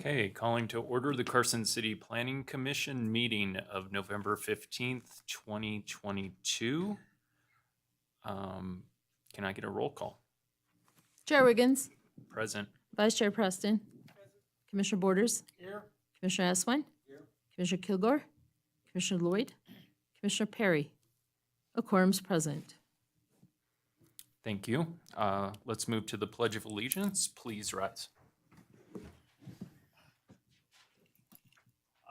Okay, calling to order the Carson City Planning Commission meeting of November 15th, 2022. Can I get a roll call? Chair Wiggins, Present. Vice Chair Preston, Commissioner Borders, Here. Commissioner Eswine, Commissioner Kilgore, Commissioner Lloyd, Commissioner Perry. A quorum's present. Thank you. Let's move to the Pledge of Allegiance. Please rise.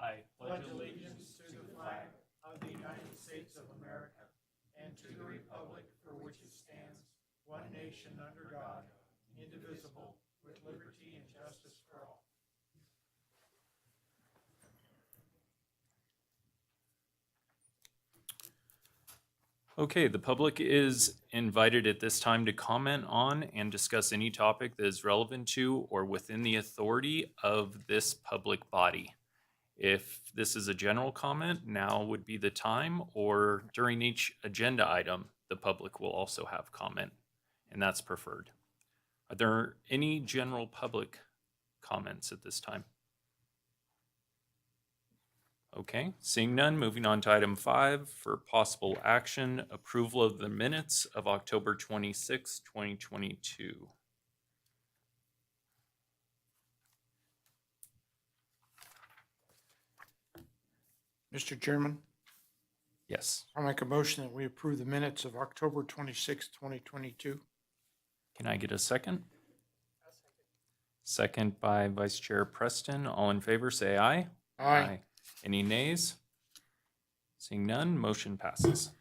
I Pledge allegiance to the flag of the United States of America and to the republic for which it stands, one nation under God, indivisible, with liberty and justice for all. Okay, the public is invited at this time to comment on and discuss any topic that is relevant to or within the authority of this public body. If this is a general comment, now would be the time, or during each agenda item, the public will also have comment, and that's preferred. Are there any general public comments at this time? Okay, seeing none, moving on to item 5 for possible action, approval of the minutes of October 26, 2022. Mr. Chairman, Yes. I'll make a motion that we approve the minutes of October 26, 2022. Can I get a second? Second by Vice Chair Preston. All in favor, say aye. Aye. Any nays? Seeing none, motion passes.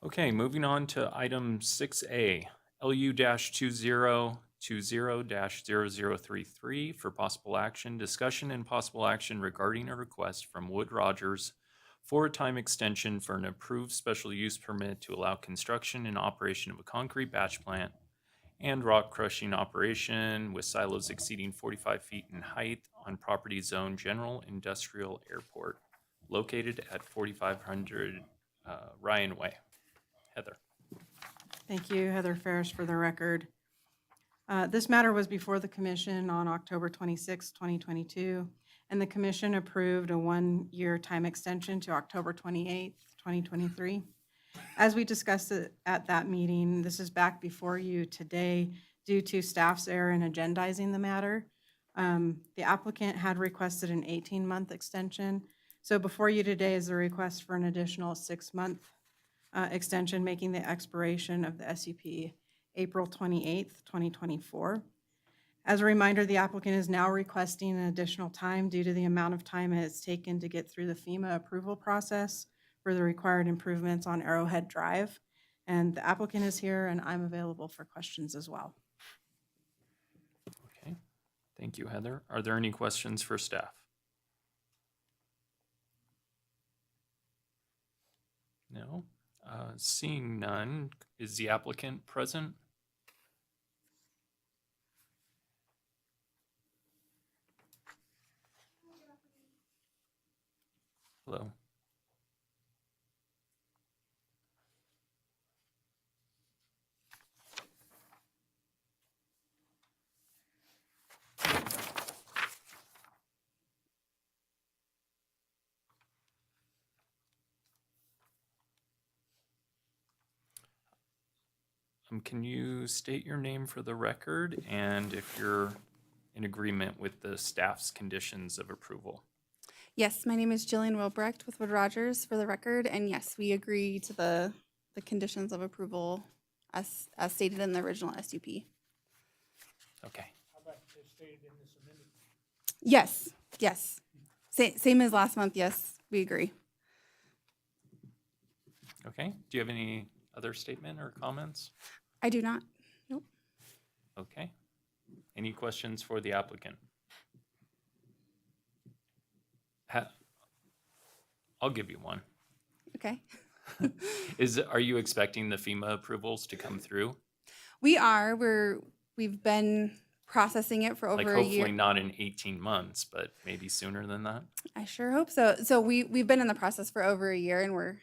Okay, moving on to item 6A, LU-2020-0033 for possible action, discussion and possible action regarding a request from Wood Rogers for a time extension for an approved special use permit to allow construction and operation of a concrete batch plant and rock crushing operation with silos exceeding 45 feet in height on property zone General Industrial Airport located at 4500 Ryan Way. Heather. Thank you, Heather Ferris, for the record. This matter was before the commission on October 26, 2022, and the commission approved a one-year time extension to October 28, 2023. As we discussed it at that meeting, this is back before you today due to staff's error in agendizing the matter. The applicant had requested an 18-month extension. So before you today is a request for an additional 6-month extension, making the expiration of the SUP April 28th, 2024. As a reminder, the applicant is now requesting an additional time due to the amount of time it has taken to get through the FEMA approval process for the required improvements on Arrowhead Drive. And the applicant is here, and I'm available for questions as well. Okay, thank you, Heather. Are there any questions for staff? No? Seeing none, is the applicant present? Hello? Can you state your name for the record and if you're in agreement with the staff's conditions of approval? Yes, my name is Jillian Wilbrecht with Wood Rogers for the record, and yes, we agree to the conditions of approval as stated in the original SUP. Okay, How about stated in this amendment? Yes, yes. Same as last month, yes, we agree. okay. Do you have any other statement or comments? I do not. Nope. Okay. Any questions for the applicant? I'll give you one. Okay. Are you expecting the FEMA approvals to come through? We are. We've been processing it for over Like a year. hopefully not in 18 months, but maybe sooner than that? I sure hope so. So we've been in the process for over a year, and we're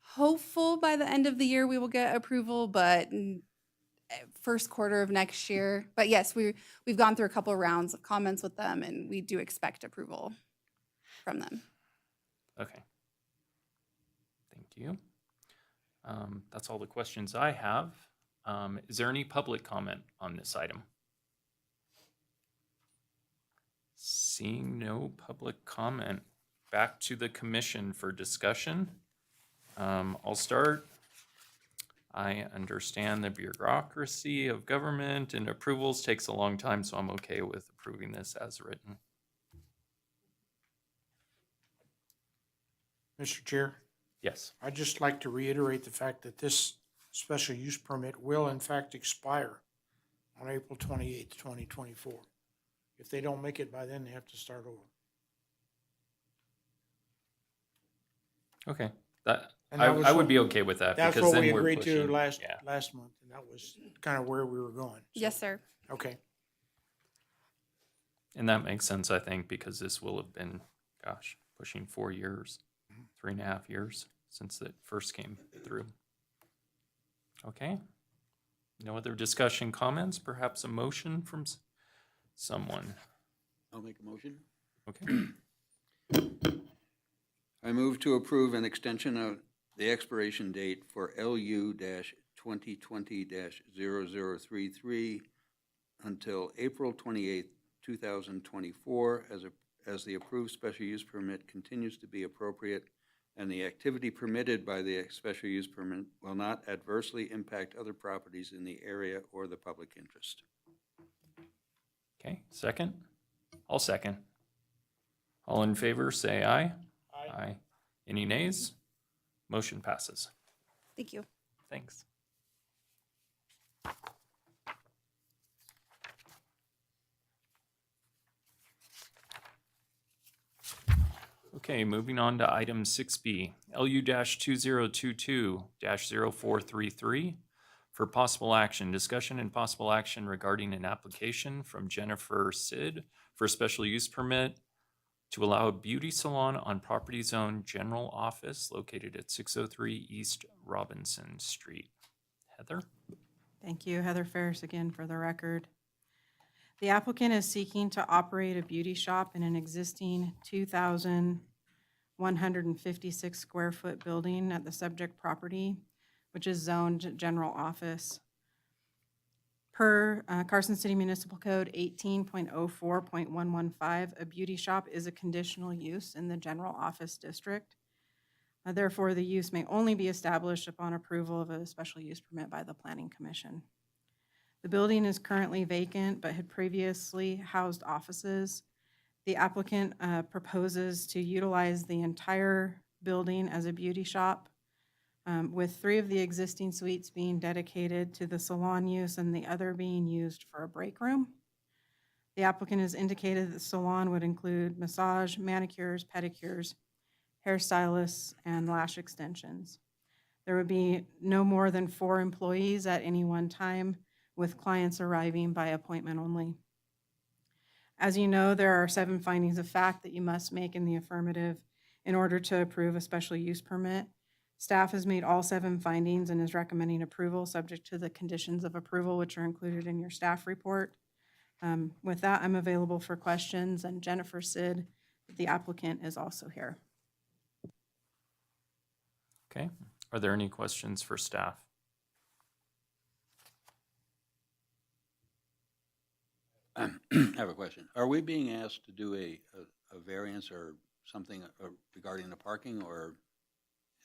hopeful by the end of the year we will get approval, but first quarter of next year. But yes, we've gone through a couple rounds of comments with them, and we do expect approval from them. Okay. Thank you. That's all the questions I have. Is there any public comment on this item? Seeing no public comment, back to the commission for discussion. I'll start. I understand the bureaucracy of government and approvals takes a long time, so I'm okay with approving this as written. Mr. Chair, Yes. I'd just like to reiterate the fact that this special use permit will in fact expire on April 28th, 2024. If they don't make it by then, they have to start over. Okay. And that was I would what- be okay with that. That's because what then we we're agreed to pushing- last yeah. month, and that was kind of where we were going. So, Yes, sir. Okay. And that makes sense, I think, because this will have been, gosh, pushing 4 years, 3.5 years since it first came through. Okay. No other discussion, comments, perhaps a motion from someone? I'll make a motion. Okay. I move to approve an extension of the expiration date for LU-2020-0033 until April 28th, 2024, as the approved special use permit continues to be appropriate and the activity permitted by the special use permit will not adversely impact other properties in the area or the public interest. Okay, second? I'll second. All in favor, say aye. Aye. Any nays? Motion passes. Thank you. Thanks. Okay, moving on to item 6B, LU-2022-0433 for possible action, discussion and possible action regarding an application from Jennifer Sid for a special use permit to allow a beauty salon on property zone general office located at 603 East Robinson Street. Heather? Thank you. Heather Ferris again for the record. The applicant is seeking to operate a beauty shop in an existing 2,156 square foot building at the subject property, which is zoned general office. Per Carson City Municipal Code 18.04.115, a beauty shop is a conditional use in the general office district. Therefore, the use may only be established upon approval of a special use permit by the Planning Commission. The building is currently vacant but had previously housed offices. The applicant proposes to utilize the entire building as a beauty shop, with 3 of the existing suites being dedicated to the salon use and the other being used for a break room. The applicant has indicated that the salon would include massage, manicures, pedicures, hairstylists, and lash extensions. There would be no more than 4 employees at any one time, with clients arriving by appointment only. As you know, there are 7 findings of fact that you must make in the affirmative in order to approve a special use permit. Staff has made all 7 findings and is recommending approval subject to the conditions of approval, which are included in your staff report. With that, I'm available for questions, and Jennifer Sid, the applicant, is also here. Okay, are there any questions for staff? I have a question. Are we being asked to do a variance or something regarding the parking, or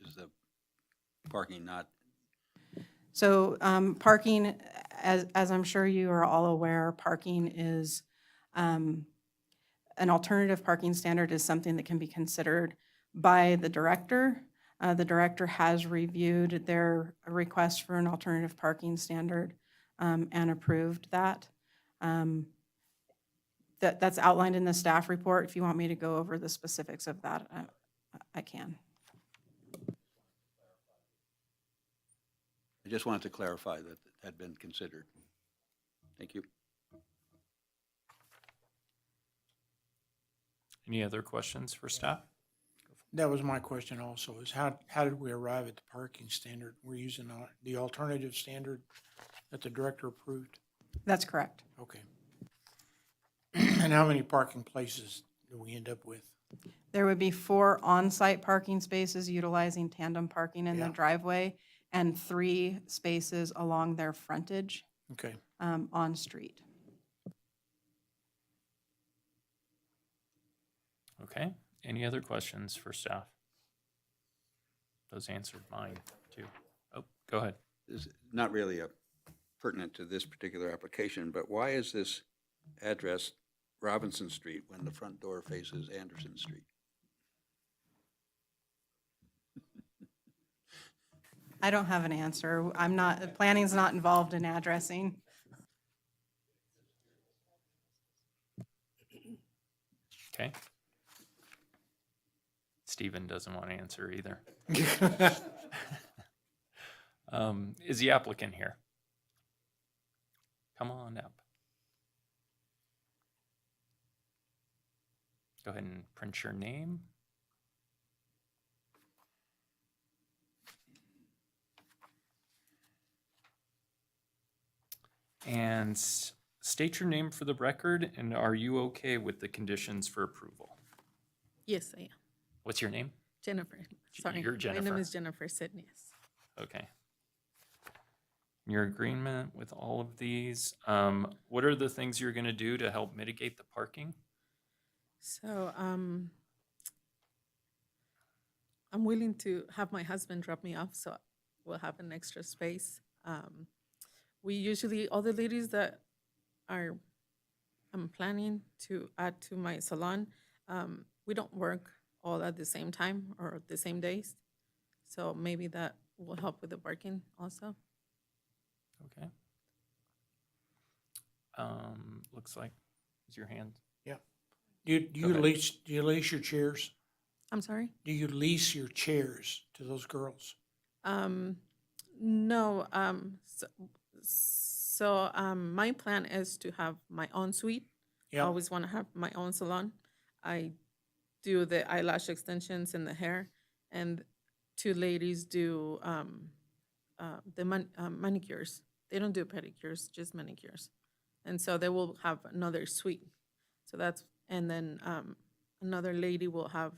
is the parking not? So parking, as I'm sure you are all aware, parking is, an alternative parking standard is something that can be considered by the director. The director has reviewed their request for an alternative parking standard and approved that. That's outlined in the staff report. If you want me to go over the specifics of that, I can. I just wanted to clarify that it had been considered. Thank you. Any other questions for staff? That was my question also, is how did we arrive at the parking standard? We're using the alternative standard that the director approved? That's correct. Okay. And how many parking places do we end up with? There would be 4 on-site parking spaces utilizing tandem parking in the Yeah. driveway and 3 spaces along their frontage Okay. on street. Okay, any other questions for staff? Those answered mine too. Oh, go ahead. This is not really pertinent to this particular application, but why is this address Robinson Street when the front door faces Anderson Street? I don't have an answer. I'm not, planning's not involved in addressing. Okay. Stephen doesn't want to answer either. Is the applicant here? Come on up. Go ahead and print your name. And state your name for the record, and are you okay with the conditions for approval? Yes, I am. What's your name? Jennifer. Sorry. You're My Jennifer. name is Jennifer Sidneys. Okay. Your agreement with all of these, what are the things you're gonna do to help mitigate the parking? So, I'm willing to have my husband drop me off, so we'll have an extra space. We usually, all the ladies that are, I'm planning to add to my salon, we don't work all at the same time or the same days. So maybe that will help with the parking also. Okay. Looks like, is your hand? Do Go you ahead. lease your chairs? I'm sorry? Do you lease your chairs to those girls? No, my plan is to have my own suite. I Yeah. always want to have my own salon. I do the eyelash extensions and the hair, and 2 ladies do the manicures. They don't do pedicures, just manicures. And so they will have another suite. So that's, and then another lady will have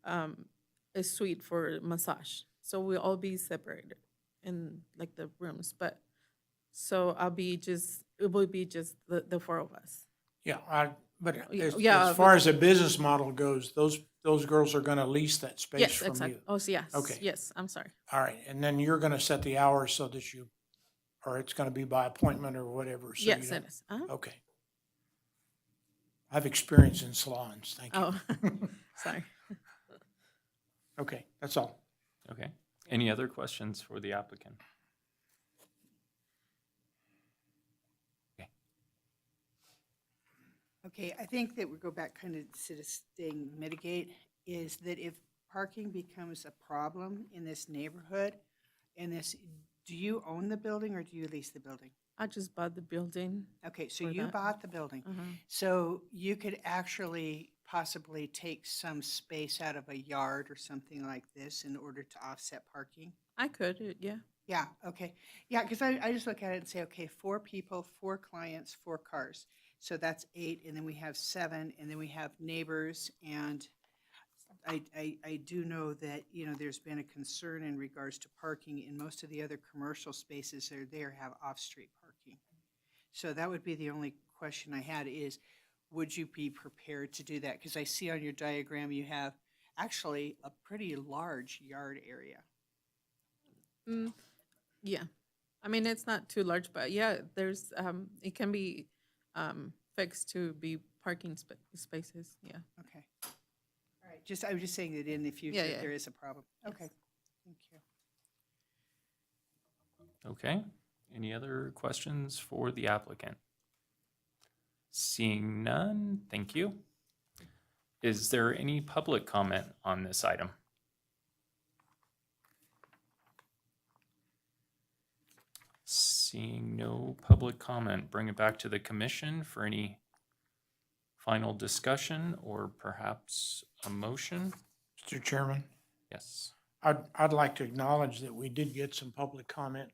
a suite for massage. So we'll all be separated in like the rooms, but so it will be just the 4 of us. Yeah, but as Yeah, far as a business model goes, those girls are gonna lease that space Yes, from exactly. you. Oh, yes. Okay. Yes, I'm sorry. All right, and then you're gonna set the hours so that or it's gonna be by appointment or whatever, so you Yes, don't. it is. Uh-huh. Okay. I've experience in salons, thank you. Oh, sorry. Okay, that's all. Okay. Any other questions for the applicant? Okay, I think that we go back kind of to the staying mitigate, is that if parking becomes a problem in this neighborhood, do you own the building or do you lease the building? I just bought the building. Okay, so For you that. bought the building. Uh-huh. So you could actually possibly take some space out of a yard or something like this in order to offset parking? I could, yeah. Yeah, okay. Yeah, because I just look at it and say, okay, 4 people, 4 clients, 4 cars. So that's 8, and then we have 7, and then we have neighbors. And I do know that, there's been a concern in regards to parking in most of the other commercial spaces that are there have off-street parking. So that would be the only question I had is, would you be prepared to do that? Because I see on your diagram you have actually a pretty large yard area. Yeah. I mean, it's not too large, but yeah, there's, it can be fixed to be parking spaces, yeah. Okay. All right, I was just saying that in the future, Yeah, if yeah. there is a problem. Yes. Okay, thank you. Okay. Any other questions for the applicant? Seeing none, thank you. Is there any public comment on this item? Seeing no public comment, bring it back to the commission for any final discussion or perhaps a motion? Mr. Chairman, Yes. I'd like to acknowledge that we did get some public comment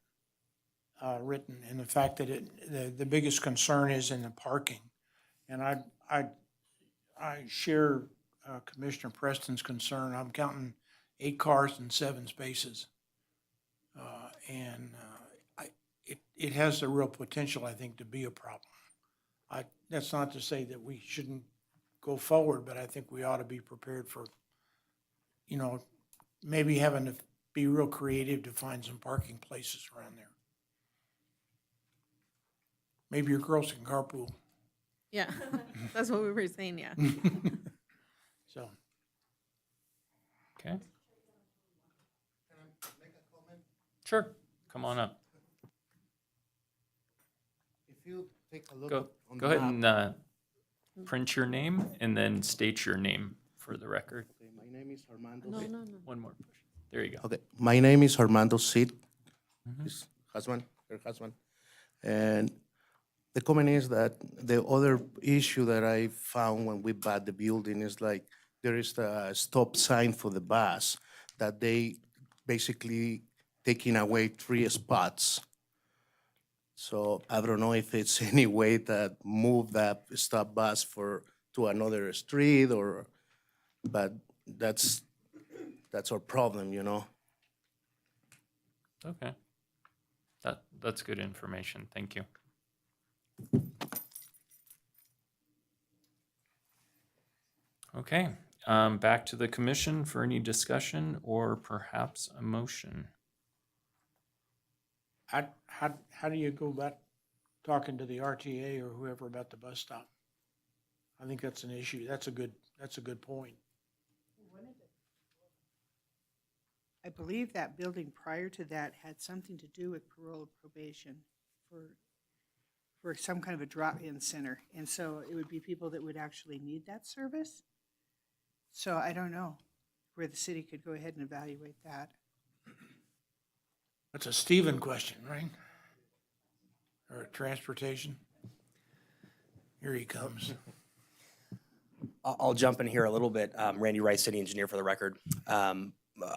written, and the fact that the biggest concern is in the parking. And I share Commissioner Preston's concern. I'm counting 8 cars and 7 spaces. It has the real potential, I think, to be a problem. That's not to say that we shouldn't go forward, but I think we ought to be prepared for, maybe having to be real creative to find some parking places around there. Maybe your girls can carpool. Yeah, that's what we were saying, yeah. So, Okay. Sure, come on up. If you take a look Go, on go the ahead map. and print your name and then state your name for the record. Okay, my name is Armando. No, Cid. no, no. One more push. There you go. Okay, my name is Armando Cid, his husband, her husband. And the comment is that the other issue that I found when we bought the building is like, there is a stop sign for the bus that they basically taking away 3 spots. So I don't know if it's any way that move that stop bus to another street but that's our problem, you know? Okay. That's good information. Thank you. Okay, back to the commission for any discussion or perhaps a motion. how do you go about talking to the RTA or whoever about the bus stop? I think that's an issue. That's a good point. I believe that building prior to that had something to do with parole or probation for some kind of a drop-in center. And so it would be people that would actually need that service. So I don't know where the city could go ahead and evaluate that. That's a Stephen question, right? Or transportation? Here he comes. I'll jump in here a little bit. Randy Rice, city engineer for the record.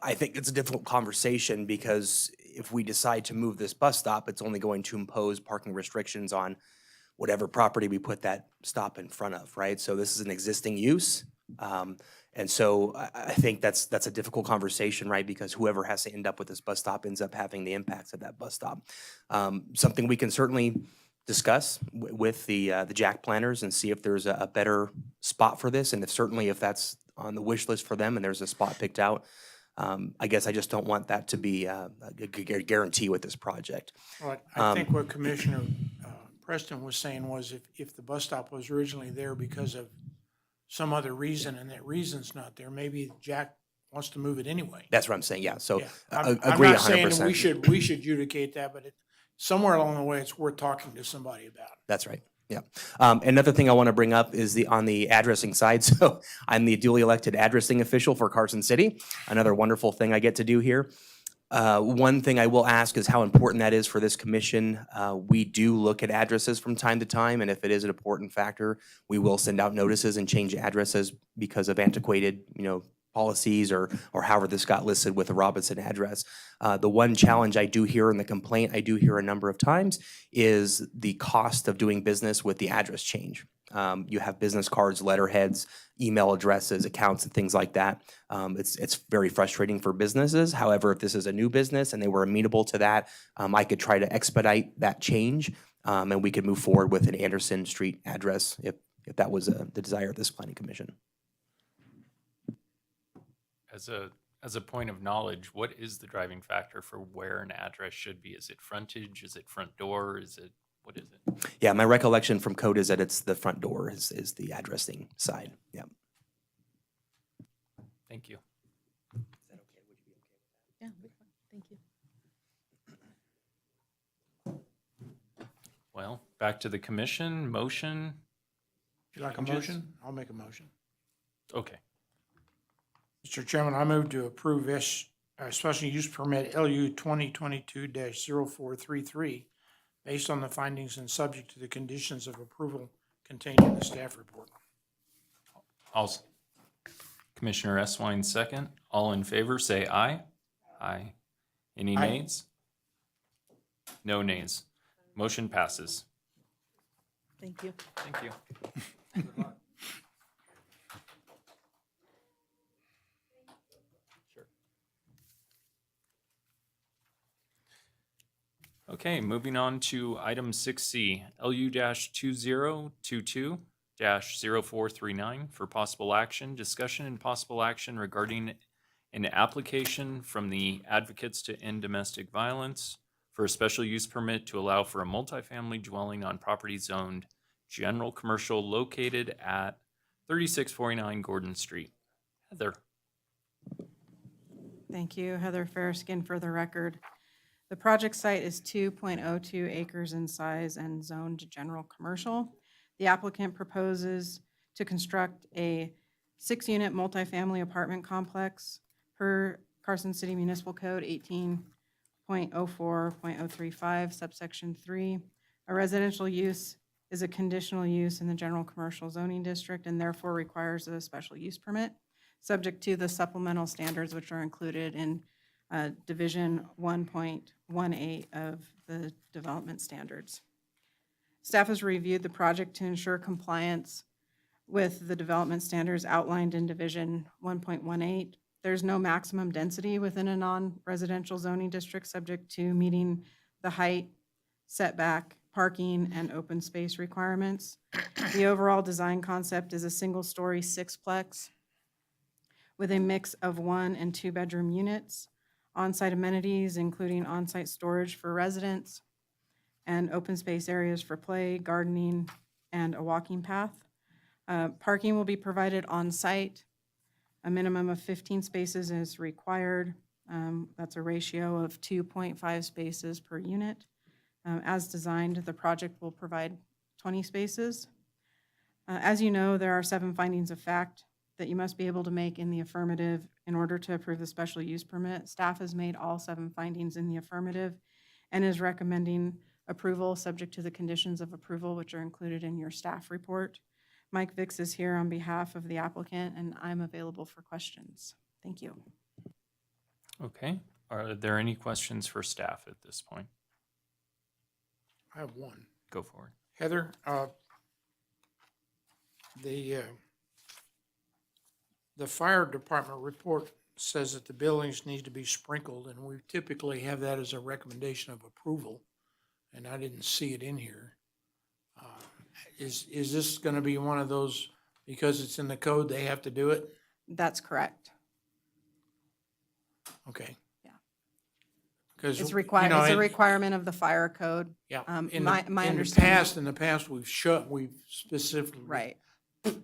I think it's a difficult conversation because if we decide to move this bus stop, it's only going to impose parking restrictions on whatever property we put that stop in front of, right? So this is an existing use. And so I think that's a difficult conversation, right? Because whoever has to end up with this bus stop ends up having the impacts of that bus stop. Something we can certainly discuss with the JAC planners and see if there's a better spot for this. And if that's on the wish list for them and there's a spot picked out, I guess I just don't want that to be a guarantee with this project. Well, I think what Commissioner Preston was saying was if the bus stop was originally there because of some other reason and that reason's not there, maybe Jack wants to move it anyway. That's what I'm saying, yeah. So Yeah. agree I'm not saying 100%. we should adjudicate that, but somewhere along the way, it's worth talking to somebody about. That's right. Yeah. Another thing I want to bring up is on the addressing side. So I'm the duly elected addressing official for Carson City. Another wonderful thing I get to do here. One thing I will ask is how important that is for this commission. We do look at addresses from time to time, and if it is an important factor, we will send out notices and change addresses because of antiquated, policies or however this got listed with the Robinson address. The one challenge I do hear in the complaint, I do hear a number of times, is the cost of doing business with the address change. You have business cards, letterheads, email addresses, accounts, and things like that. It's very frustrating for businesses. However, if this is a new business and they were amenable to that, I could try to expedite that change, and we could move forward with an Anderson Street address if that was the desire of this planning commission. As a point of knowledge, what is the driving factor for where an address should be? Is it frontage? Is it front door? What is it? Yeah, my recollection from code is that it's the front door is the addressing side. Yeah. Thank you. Yeah, we're fine. Thank you. Well, back to the commission, motion. Would you like a Changes? motion? I'll make a motion. Okay. Mr. Chairman, I move to approve special use permit LU 2022-0433 based on the findings and subject to the conditions of approval contained in the staff report. Commissioner Eswine, second. All in favor, say aye. Aye. Any Aye. nays? No nays. Motion passes. Thank you. Thank you. Sure. Okay, moving on to item 6C, LU-2022-0439 for possible action, discussion and possible action regarding an application from the Advocates to End Domestic Violence for a special use permit to allow for a multifamily dwelling on property zoned general commercial located at 3649 Gordon Street. Heather. Thank you. Heather Fariskin for the record. The project site is 2.02 acres in size and zoned general commercial. The applicant proposes to construct a 6-unit multifamily apartment complex per Carson City Municipal Code 18.04.035 subsection 3. A residential use is a conditional use in the general commercial zoning district and therefore requires a special use permit, subject to the supplemental standards which are included in Division 1.18 of the development standards. Staff has reviewed the project to ensure compliance with the development standards outlined in Division 1.18. There's no maximum density within a non-residential zoning district subject to meeting the height, setback, parking, and open space requirements. The overall design concept is a single-story sixplex with a mix of 1 and 2 bedroom units, on-site amenities including on-site storage for residents, and open space areas for play, gardening, and a walking path. Parking will be provided on-site. A minimum of 15 spaces is required. That's a ratio of 2.5 spaces per unit. As designed, the project will provide 20 spaces. As you know, there are 7 findings of fact that you must be able to make in the affirmative in order to approve the special use permit. Staff has made all 7 findings in the affirmative and is recommending approval subject to the conditions of approval which are included in your staff report. Mike Vicks is here on behalf of the applicant and I'm available for questions. Thank you. Okay, are there any questions for staff at this point? I have one. Go for it. Heather, the fire department report says that the buildings need to be sprinkled, and we typically have that as a recommendation of approval, and I didn't see it in here. Is this gonna be one of those, because it's in the code, they have to do it? That's correct. Okay. Yeah. Because, It's required, it's a requirement of the fire code. Yeah. In my understanding. In the past, we've specifically. Right,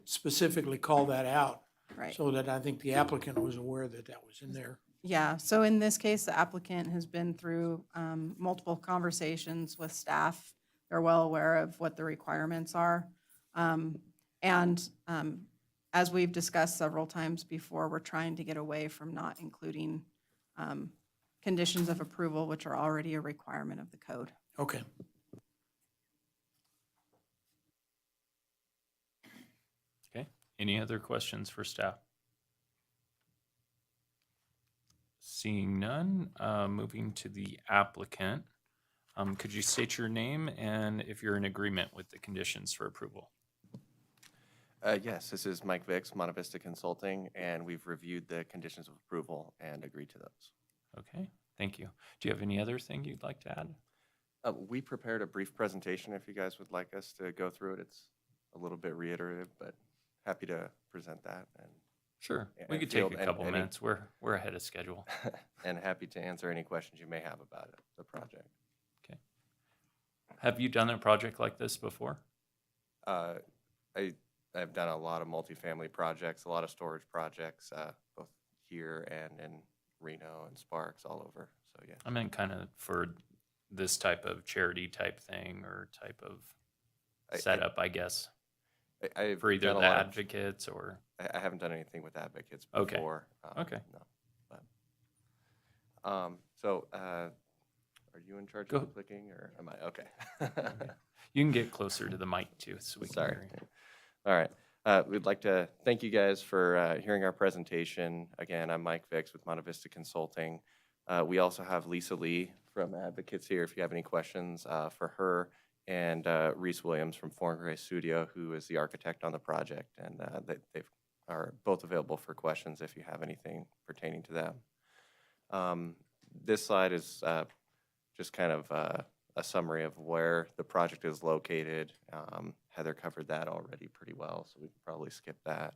Specifically called that out. right. So that I think the applicant was aware that that was in there. Yeah, so in this case, the applicant has been through multiple conversations with staff. They're well aware of what the requirements are. And as we've discussed several times before, we're trying to get away from not including conditions of approval, which are already a requirement of the code. Okay. Okay, any other questions for staff? Seeing none, moving to the applicant. Could you state your name and if you're in agreement with the conditions for approval? Yes, this is Mike Vicks, Monte Vista Consulting, and we've reviewed the conditions of approval and agreed to those. Okay, thank you. Do you have any other thing you'd like to add? We prepared a brief presentation if you guys would like us to go through it. It's a little bit reiterative, but happy to present that Sure, and we could field take a couple any- minutes. We're ahead of schedule. and happy to answer any questions you may have about it, the project. Okay. Have you done a project like this before? I've done a lot of multifamily projects, a lot of storage projects, both here and in Reno and Sparks all over. So yeah. I meant kind of for this type of charity type thing or type of setup, I guess, I've for either done a the lot of- advocates or, I haven't done anything with advocates Okay. before. Okay. No, but, so, are you in charge Go. of clicking or am I? Okay. you can get closer to the mic too, so we can Sorry. hear you. All right. We'd like to thank you guys for hearing our presentation. Again, I'm Mike Vicks with Monte Vista Consulting. We also have Lisa Lee from Advocates here if you have any questions for her, and Reese Williams from Foreign Gray Studio, who is the architect on the project, and they are both available for questions if you have anything pertaining to them. This slide is just kind of a summary of where the project is located. Heather covered that already pretty well, so we can probably skip that.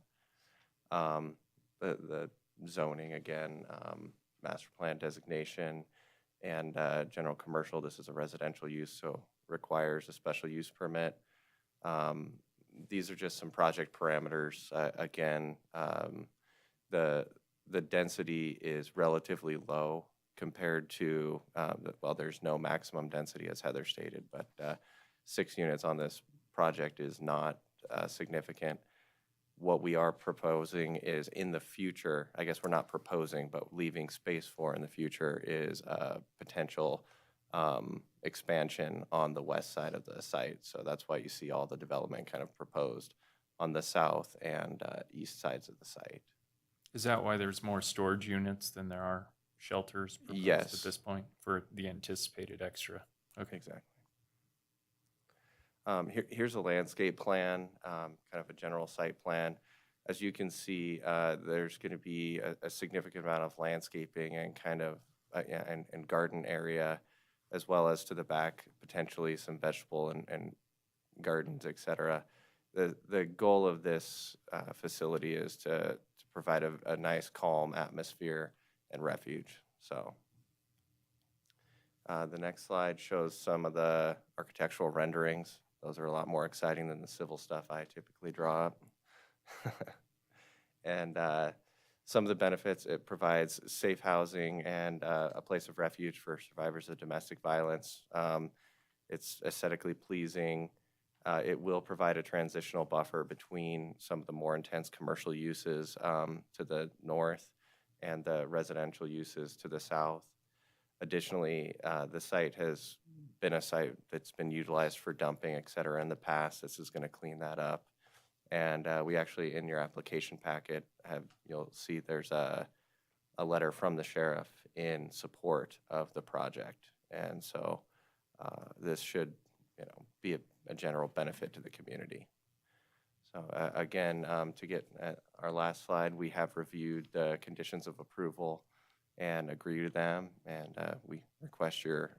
The zoning, again, master plan designation, and general commercial. This is a residential use, so requires a special use permit. These are just some project parameters. Again, the density is relatively low compared to, well, there's no maximum density, as Heather stated, but 6 units on this project is not significant. What we are proposing is in the future, I guess we're not proposing, but leaving space for in the future is a potential expansion on the west side of the site. So that's why you see all the development kind of proposed on the south and east sides of the site. Is that why there's more storage units than there are shelters proposed Yes. at this point for the anticipated extra? Okay. Exactly. Here's a landscape plan, kind of a general site plan. As you can see, there's going to be a significant amount of landscaping and kind of and garden area, as well as to the back, potentially some vegetable and gardens, et cetera. The goal of this facility is to provide a nice, calm atmosphere and refuge. So the next slide shows some of the architectural renderings. Those are a lot more exciting than the civil stuff I typically draw up. And some of the benefits, it provides safe housing and a place of refuge for survivors of domestic violence. It's aesthetically pleasing. It will provide a transitional buffer between some of the more intense commercial uses to the north and the residential uses to the south. Additionally, the site has been a site that's been utilized for dumping, et cetera, in the past. This is going to clean that up. And we actually, in your application packet, you'll see there's a letter from the sheriff in support of the project. And so this should, be a general benefit to the community. So again, to get at our last slide, we have reviewed the conditions of approval and agree to them, and we request your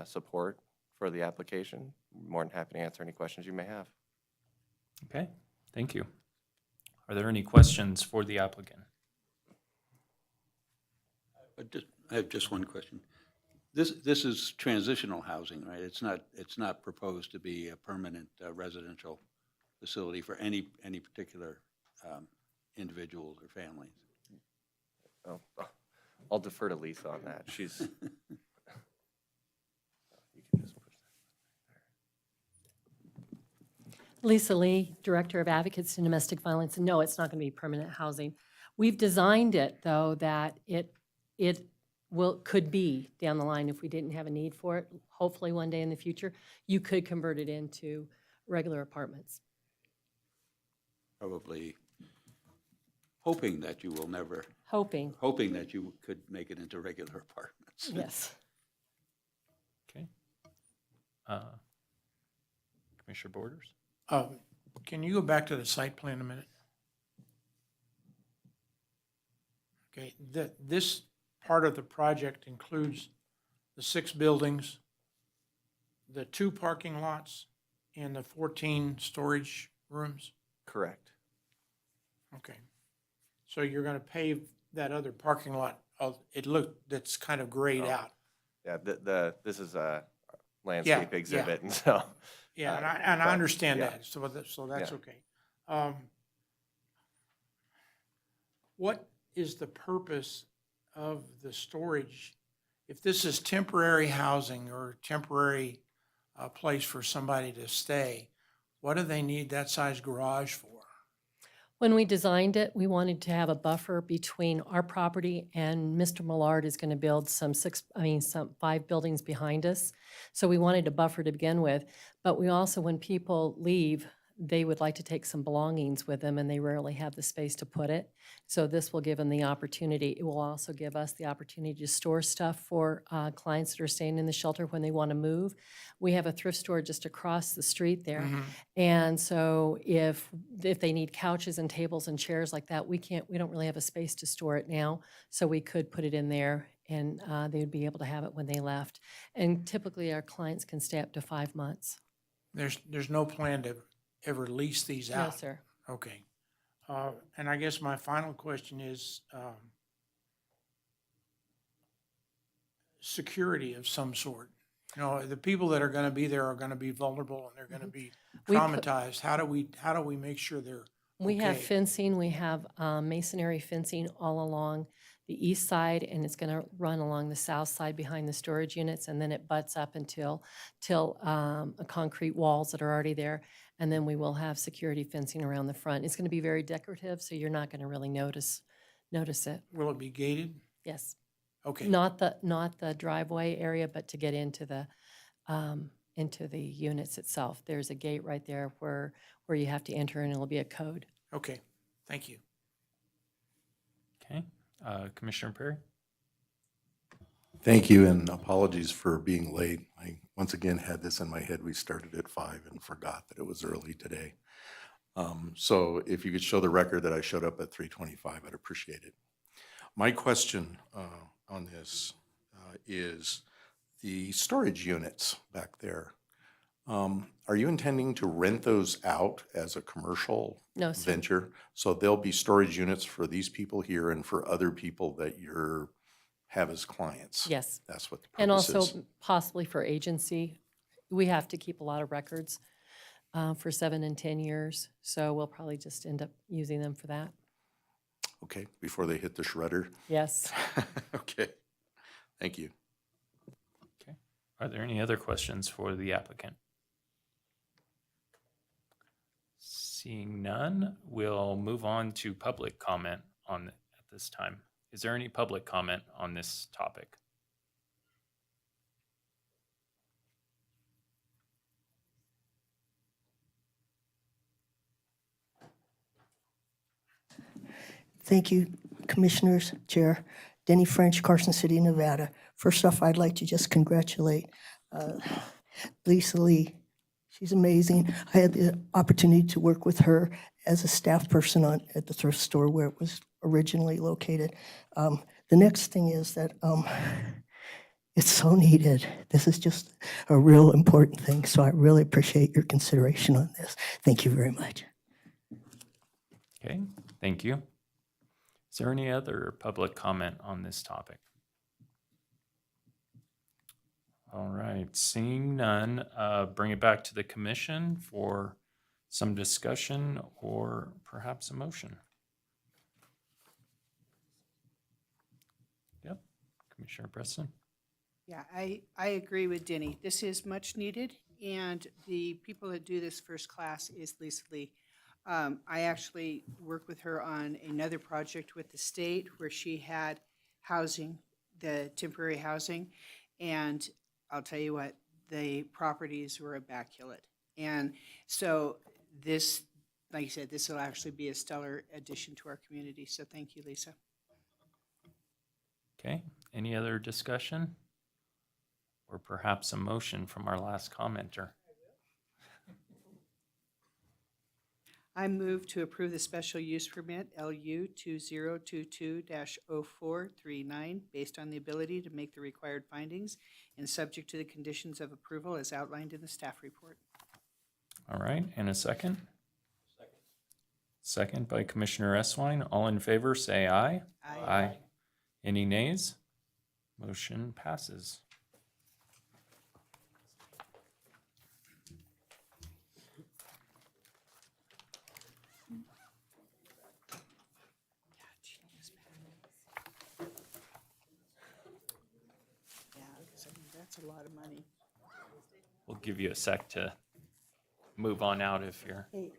support for the application. More than happy to answer any questions you may have. Okay, thank you. Are there any questions for the applicant? I have just one question. This is transitional housing, right? It's not proposed to be a permanent residential facility for any particular individuals or families. Oh, I'll defer to Lisa on that. She's. You can just push that. Lisa Lee, Director of Advocates in Domestic Violence. And no, it's not going to be permanent housing. We've designed it, though, that it could be down the line if we didn't have a need for it. Hopefully one day in the future, you could convert it into regular apartments. Probably hoping that you will never, Hoping, hoping that you could make it into regular apartments. yes. Okay. Commissioner Borders? Can you go back to the site plan a minute? Okay, this part of the project includes the 6 buildings, the 2 parking lots, and the 14 storage rooms? Correct. Okay. So you're going to pave that other parking lot, that's kind of grayed Oh. out. Yeah, this is a landscape yeah. exhibit, and so. Yeah, and but, I understand yeah. that, so that's Yeah. okay. What is the purpose of the storage? If this is temporary housing or temporary place for somebody to stay, what do they need that size garage for? When we designed it, we wanted to have a buffer between our property and Mr. Millard is going to build some 5 buildings behind us. So we wanted a buffer to begin with. But we also, when people leave, they would like to take some belongings with them, and they rarely have the space to put it. So this will give them the opportunity. It will also give us the opportunity to store stuff for clients that are staying in the shelter when they want to move. We have a thrift store just across the street there. And so if they need couches and tables and chairs like that, we don't really have a space to store it now. So we could put it in there, and they would be able to have it when they left. And typically, our clients can stay up to 5 months. There's no plan to ever lease these No, out? sir. Okay. And I guess my final question is, security of some sort. You know, the people that are gonna be there are gonna be vulnerable and they're gonna be We put- traumatized. How do we make sure they're We have okay? fencing, we have masonry fencing all along the east side, and it's going to run along the south side behind the storage units, and then it butts up until concrete walls that are already there, and then we will have security fencing around the front. It's going to be very decorative, so you're not going to really notice it. Will it be gated? Yes. Okay, Not the driveway area, but to get into the units itself. There's a gate right there where you have to enter, and it'll be a code. okay. Thank you. Okay, Commissioner Perry? Thank you, and apologies for being late. I once again had this in my head. We started at 5 and forgot that it was early today. So if you could show the record that I showed up at 3:25, I'd appreciate it. My question on this is the storage units back there. Are you intending to rent those out as a commercial No, sir. venture? So there'll be storage units for these people here and for other people that you're have as clients? Yes. That's what the And purpose is. also possibly for agency. We have to keep a lot of records for 7 and 10 years, so we'll probably just end up using them for that. Okay, before they hit the shredder? Yes. Okay, thank you. Okay. Are there any other questions for the applicant? Seeing none, we'll move on to public comment at this time. Is there any public comment on this topic? Thank you, Commissioners, Chair. Denny French, Carson City, Nevada. First off, I'd like to just congratulate Lisa Lee. She's amazing. I had the opportunity to work with her as a staff person at the thrift store where it was originally located. The next thing is that it's so needed. This is just a real important thing, so I really appreciate your consideration on this. Thank you very much. Okay, thank you. Is there any other public comment on this topic? All right, seeing none, bring it back to the commission for some discussion or perhaps a motion. Yep, Commissioner Preston. Yeah, I agree with Denny. This is much needed, and the people that do this first class is Lisa Lee. I actually worked with her on another project with the state where she had housing, the temporary housing, and I'll tell you what, the properties were immaculate. And so this, like you said, this will actually be a stellar addition to our community, so thank you, Lisa. Okay, any other discussion? Or perhaps a motion from our last commenter? I move to approve the special use permit LU 2022-0439 based on the ability to make the required findings and subject to the conditions of approval as outlined in the staff report. All right, and a second? Second by Commissioner Eswine. All in favor, say aye. Aye. Any nays? Motion passes. Yeah, because I mean, that's a lot of money. We'll give you a sec to move on out if you're Hey,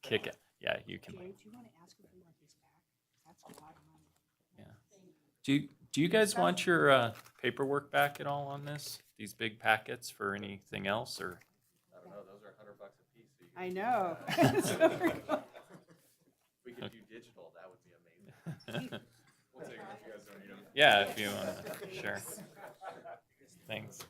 kick it. Yeah, you can. Jerry, do you want to ask him if he wants his back? That's a lot of money. Yeah. Do you guys want your paperwork back at all on this? These big packets for anything else or? I don't know, those are $100 a piece, so you I know. If we could do digital, that would be amazing. We'll take them if you guys don't need them. Yeah, if you want to, sure. Thanks.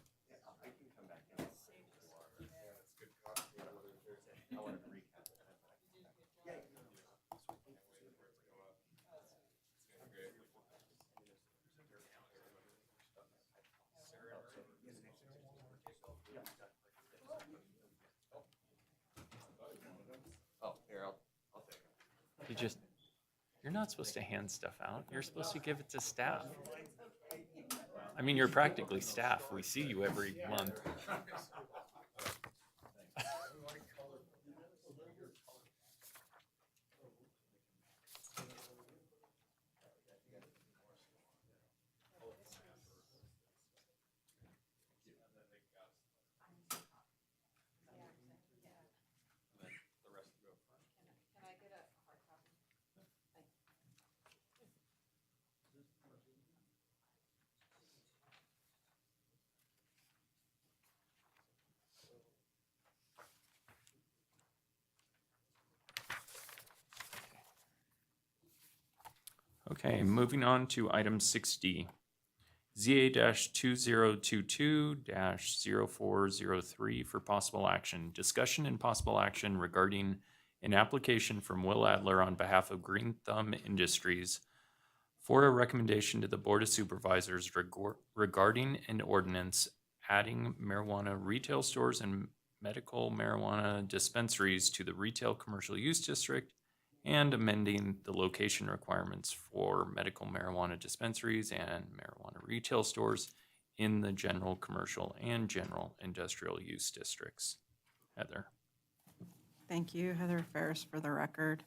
Oh, here, I'll take them. You just, you're not supposed to hand stuff out. You're supposed to give it to staff. I mean, you're practically staff. We see you every month. Okay, moving on to item 6D. ZA-2022-0403 for possible action. Discussion and possible action regarding an application from Will Adler on behalf of Green Thumb Industries for a recommendation to the Board of Supervisors regarding an ordinance adding marijuana retail stores and medical marijuana dispensaries to the retail commercial use district and amending the location requirements for medical marijuana dispensaries and marijuana retail stores in the general commercial and general industrial use districts. Heather. Thank you, Heather Ferris, for the record.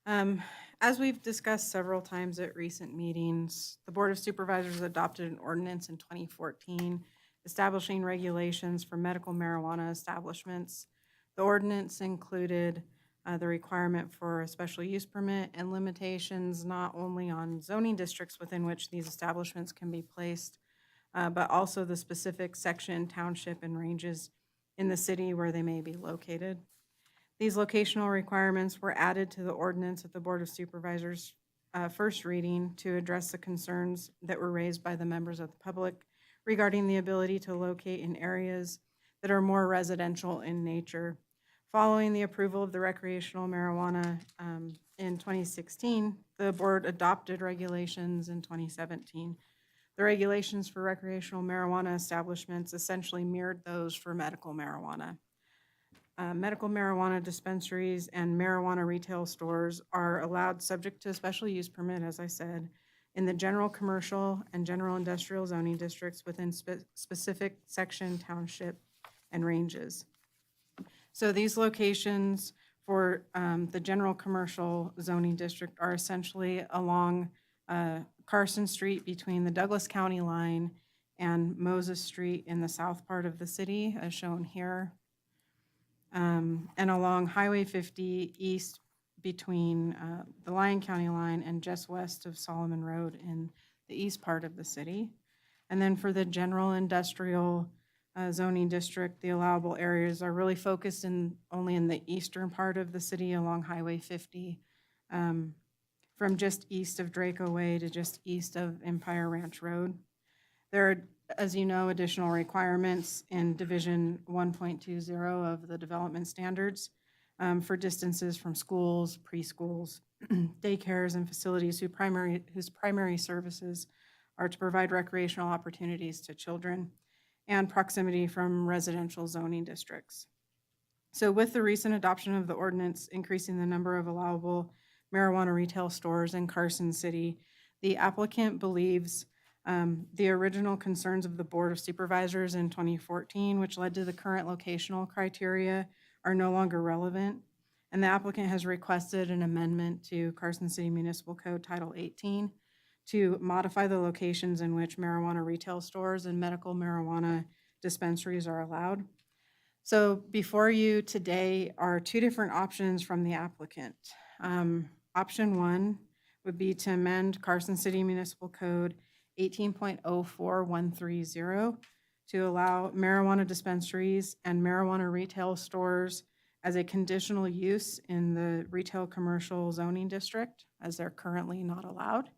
As we've discussed several times at recent meetings, the Board of Supervisors adopted an ordinance in 2014 establishing regulations for medical marijuana establishments. The ordinance included the requirement for a special use permit and limitations not only on zoning districts within which these establishments can be placed, but also the specific section, township, and ranges in the city where they may be located. These locational requirements were added to the ordinance at the Board of Supervisors' first reading to address the concerns that were raised by the members of the public regarding the ability to locate in areas that are more residential in nature. Following the approval of the recreational marijuana in 2016, the board adopted regulations in 2017. The regulations for recreational marijuana establishments essentially mirrored those for medical marijuana. Medical marijuana dispensaries and marijuana retail stores are allowed subject to a special use permit, as I said, in the general commercial and general industrial zoning districts within specific section, township, and ranges. So these locations for the general commercial zoning district are essentially along Carson Street between the Douglas County line and Moses Street in the south part of the city, as shown here, and along Highway 50 east between the Lyon County line and just west of Solomon Road in the east part of the city. And then for the general industrial zoning district, the allowable areas are really focused only in the eastern part of the city along Highway 50, from just east of Draco Way to just east of Empire Ranch Road. There are, as you know, additional requirements in Division 1.20 of the development standards for distances from schools, preschools, daycares, and facilities whose primary services are to provide recreational opportunities to children, and proximity from residential zoning districts. So with the recent adoption of the ordinance increasing the number of allowable marijuana retail stores in Carson City, the applicant believes the original concerns of the Board of Supervisors in 2014, which led to the current locational criteria, are no longer relevant, and the applicant has requested an amendment to Carson City Municipal Code Title 18 to modify the locations in which marijuana retail stores and medical marijuana dispensaries are allowed. So before you today are two different options from the applicant. Option one would be to amend Carson City Municipal Code 18.04130 to allow marijuana dispensaries and marijuana retail stores as a conditional use in the retail commercial zoning district, as they're currently not allowed,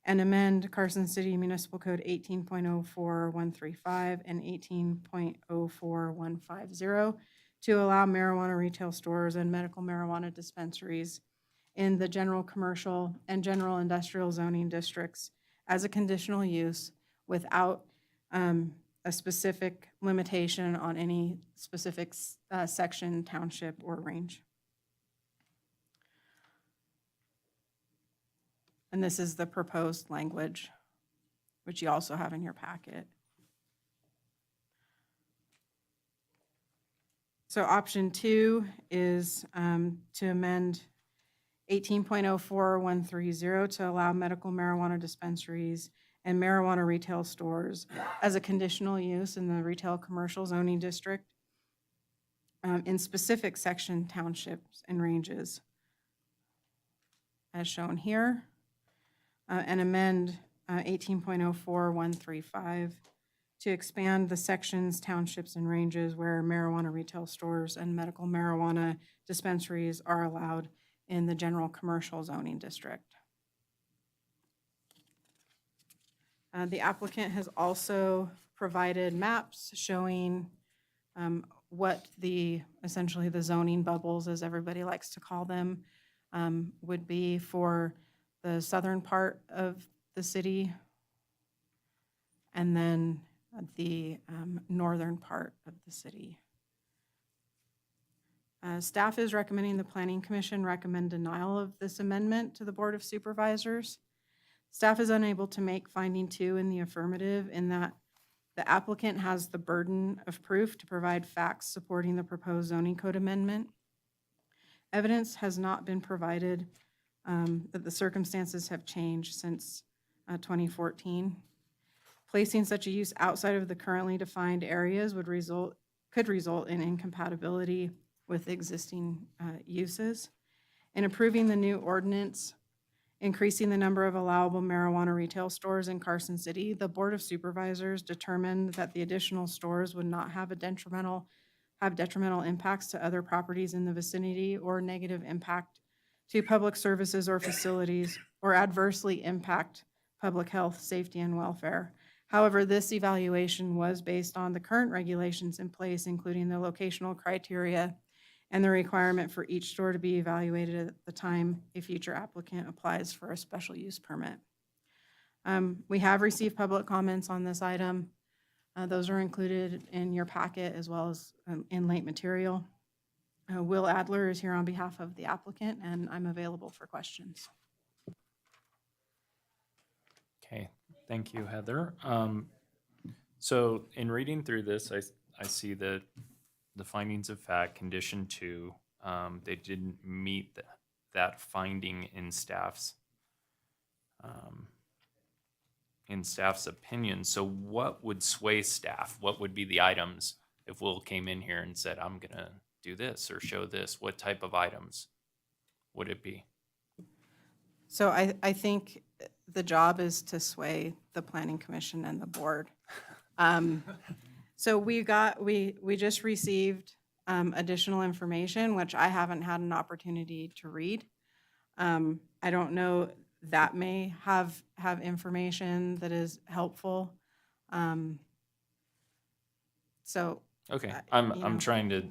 and amend Carson City Municipal Code 18.04135 and 18.04150 to allow marijuana retail stores and medical marijuana dispensaries in the general commercial and general industrial zoning districts as a conditional use without a specific limitation on any specific section, township, or range. And this is the proposed language, which you also have in your packet. So option 2 is to amend 18.04130 to allow medical marijuana dispensaries and marijuana retail stores as a conditional use in the retail commercial zoning district in specific section, townships, and ranges, as shown here, and amend 18.04135 to expand the sections, townships, and ranges where marijuana retail stores and medical marijuana dispensaries are allowed in the general commercial zoning district. The applicant has also provided maps showing what essentially the zoning bubbles, as everybody likes to call them, would be for the southern part of the city and then the northern part of the city. Staff is recommending the Planning Commission recommend denial of this amendment to the Board of Supervisors. Staff is unable to make finding 2 in the affirmative in that the applicant has the burden of proof to provide facts supporting the proposed zoning code amendment. Evidence has not been provided that the circumstances have changed since 2014. Placing such a use outside of the currently defined areas could result in incompatibility with existing uses. In approving the new ordinance, increasing the number of allowable marijuana retail stores in Carson City, the Board of Supervisors determined that the additional stores would not have detrimental impacts to other properties in the vicinity or negative impact to public services or facilities or adversely impact public health, safety, and welfare. However, this evaluation was based on the current regulations in place, including the locational criteria and the requirement for each store to be evaluated at the time a future applicant applies for a special use permit. We have received public comments on this item. Those are included in your packet as well as in late material. Will Adler is here on behalf of the applicant, and I'm available for questions. Okay, thank you, Heather. So in reading through this, I see that the findings of fact, condition 2, they didn't meet that finding in staff's opinion. So what would sway staff? What would be the items if Will came in here and said, I'm gonna do this or show this? What type of items would it be? So I think the job is to sway the Planning Commission and the board. So we just received additional information, which I haven't had an opportunity to read. I don't know, that may have information that is helpful. So. Okay, you I'm know. trying to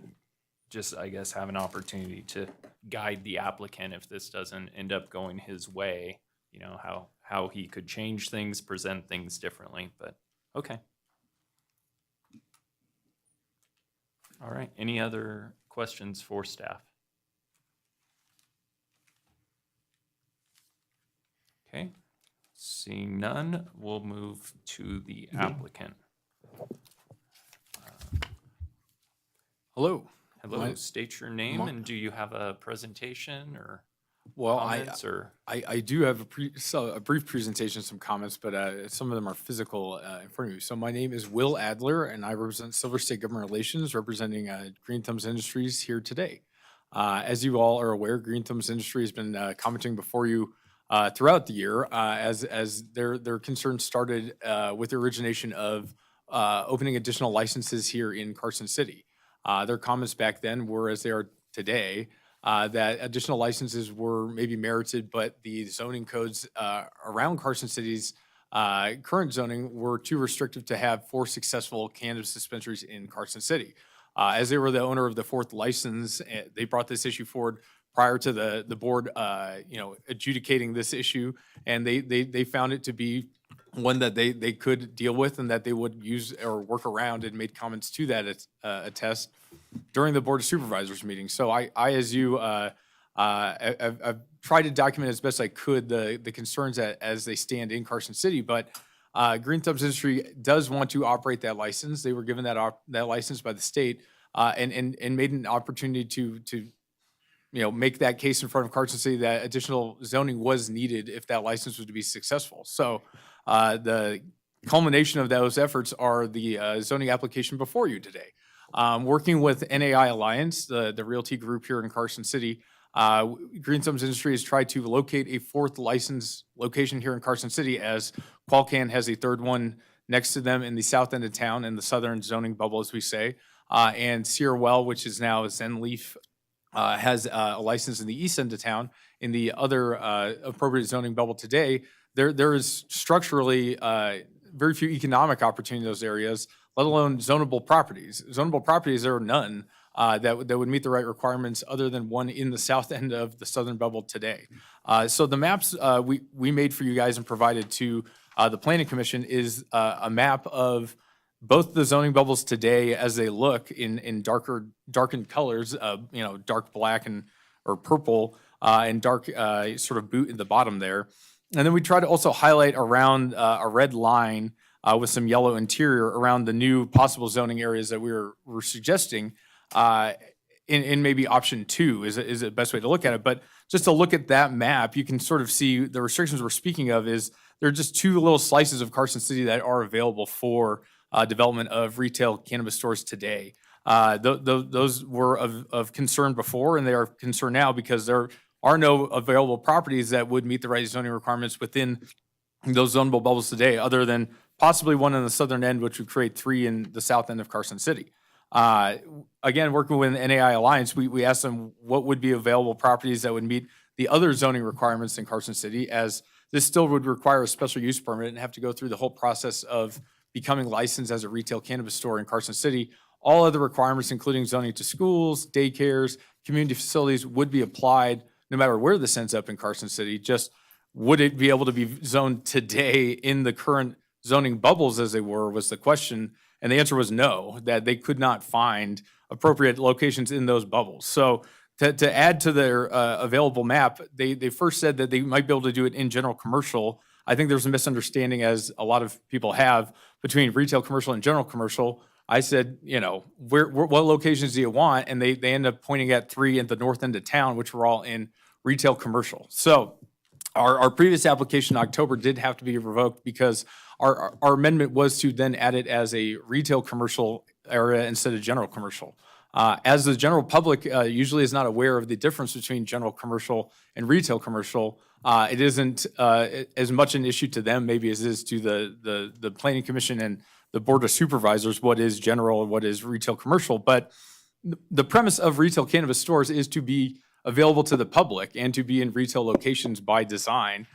just, I guess, have an opportunity to guide the applicant if this doesn't end up going his way, you know, how he could change things, present things differently, but okay. All right, any other questions for staff? Okay, seeing none, we'll move to the applicant. Hello. Hello, state your name and do you have a presentation or Well, comments or? I do have a brief presentation, some comments, but some of them are physical in front of you. So my name is Will Adler, and I represent Silver State Government Relations, representing Green Thumbs Industries here today. As you all are aware, Green Thumbs Industries has been commenting before you throughout the year as their concerns started with the origination of opening additional licenses here in Carson City. Their comments back then were, as they are today, that additional licenses were maybe merited, but the zoning codes around Carson City's current zoning were too restrictive to have 4 successful cannabis dispensaries in Carson City. As they were the owner of the 4th license, they brought this issue forward prior to the board, adjudicating this issue, and they found it to be one that they could deal with and that they would use or work around, and made comments to that attest during the Board of Supervisors meeting. So I as you, I've tried to document as best I could the concerns as they stand in Carson City, but Green Thumbs Industry does want to operate that license. They were given that license by the state, and made an opportunity to make that case in front of Carson City that additional zoning was needed if that license was to be successful. So the culmination of those efforts are the zoning application before you today. Working with NAI Alliance, the realty group here in Carson City, Green Thumbs Industry has tried to locate a 4th license location here in Carson City, as Qualcan has a 3rd one next to them in the south end of town, in the southern zoning bubble, as we say. And Sierra Well, which is now Zen Leaf, has a license in the east end of town. In the other appropriate zoning bubble today, there is structurally very few economic opportunity in those areas, let alone zonable properties. Zonable properties, there are none that would meet the right requirements other than one in the south end of the southern bubble today. So the maps we made for you guys and provided to the Planning Commission is a map of both the zoning bubbles today as they look in darkened colors, dark black or purple, and dark sort of boot in the bottom there. And then we try to also highlight around a red line with some yellow interior around the new possible zoning areas that we're suggesting in maybe option 2 is the best way to look at it. But just to look at that map, you can sort of see the restrictions we're speaking of is there are just 2 little slices of Carson City that are available for development of retail cannabis stores today. Those were of concern before, and they are of concern now because there are no available properties that would meet the right zoning requirements within those zonable bubbles today, other than possibly one in the southern end, which would create 3 in the south end of Carson City. Again, working with NAI Alliance, we asked them what would be available properties that would meet the other zoning requirements in Carson City, as this still would require a special use permit and have to go through the whole process of becoming licensed as a retail cannabis store in Carson City. All other requirements, including zoning to schools, daycares, community facilities, would be applied no matter where this ends up in Carson City. Just would it be able to be zoned today in the current zoning bubbles as they were, was the question. And the answer was no, that they could not find appropriate locations in those bubbles. So to add to their available map, they first said that they might be able to do it in general commercial. I think there's a misunderstanding, as a lot of people have, between retail commercial and general commercial. I said, what locations do you want? And they end up pointing at 3 at the north end of town, which were all in retail commercial. So our previous application in October did have to be revoked because our amendment was to then add it as a retail commercial area instead of general commercial. As the general public usually is not aware of the difference between general commercial and retail commercial, it isn't as much an issue to them maybe as it is to the Planning Commission and the Board of Supervisors, what is general and what is retail commercial. But the premise of retail cannabis stores is to be available to the public and to be in retail locations by design.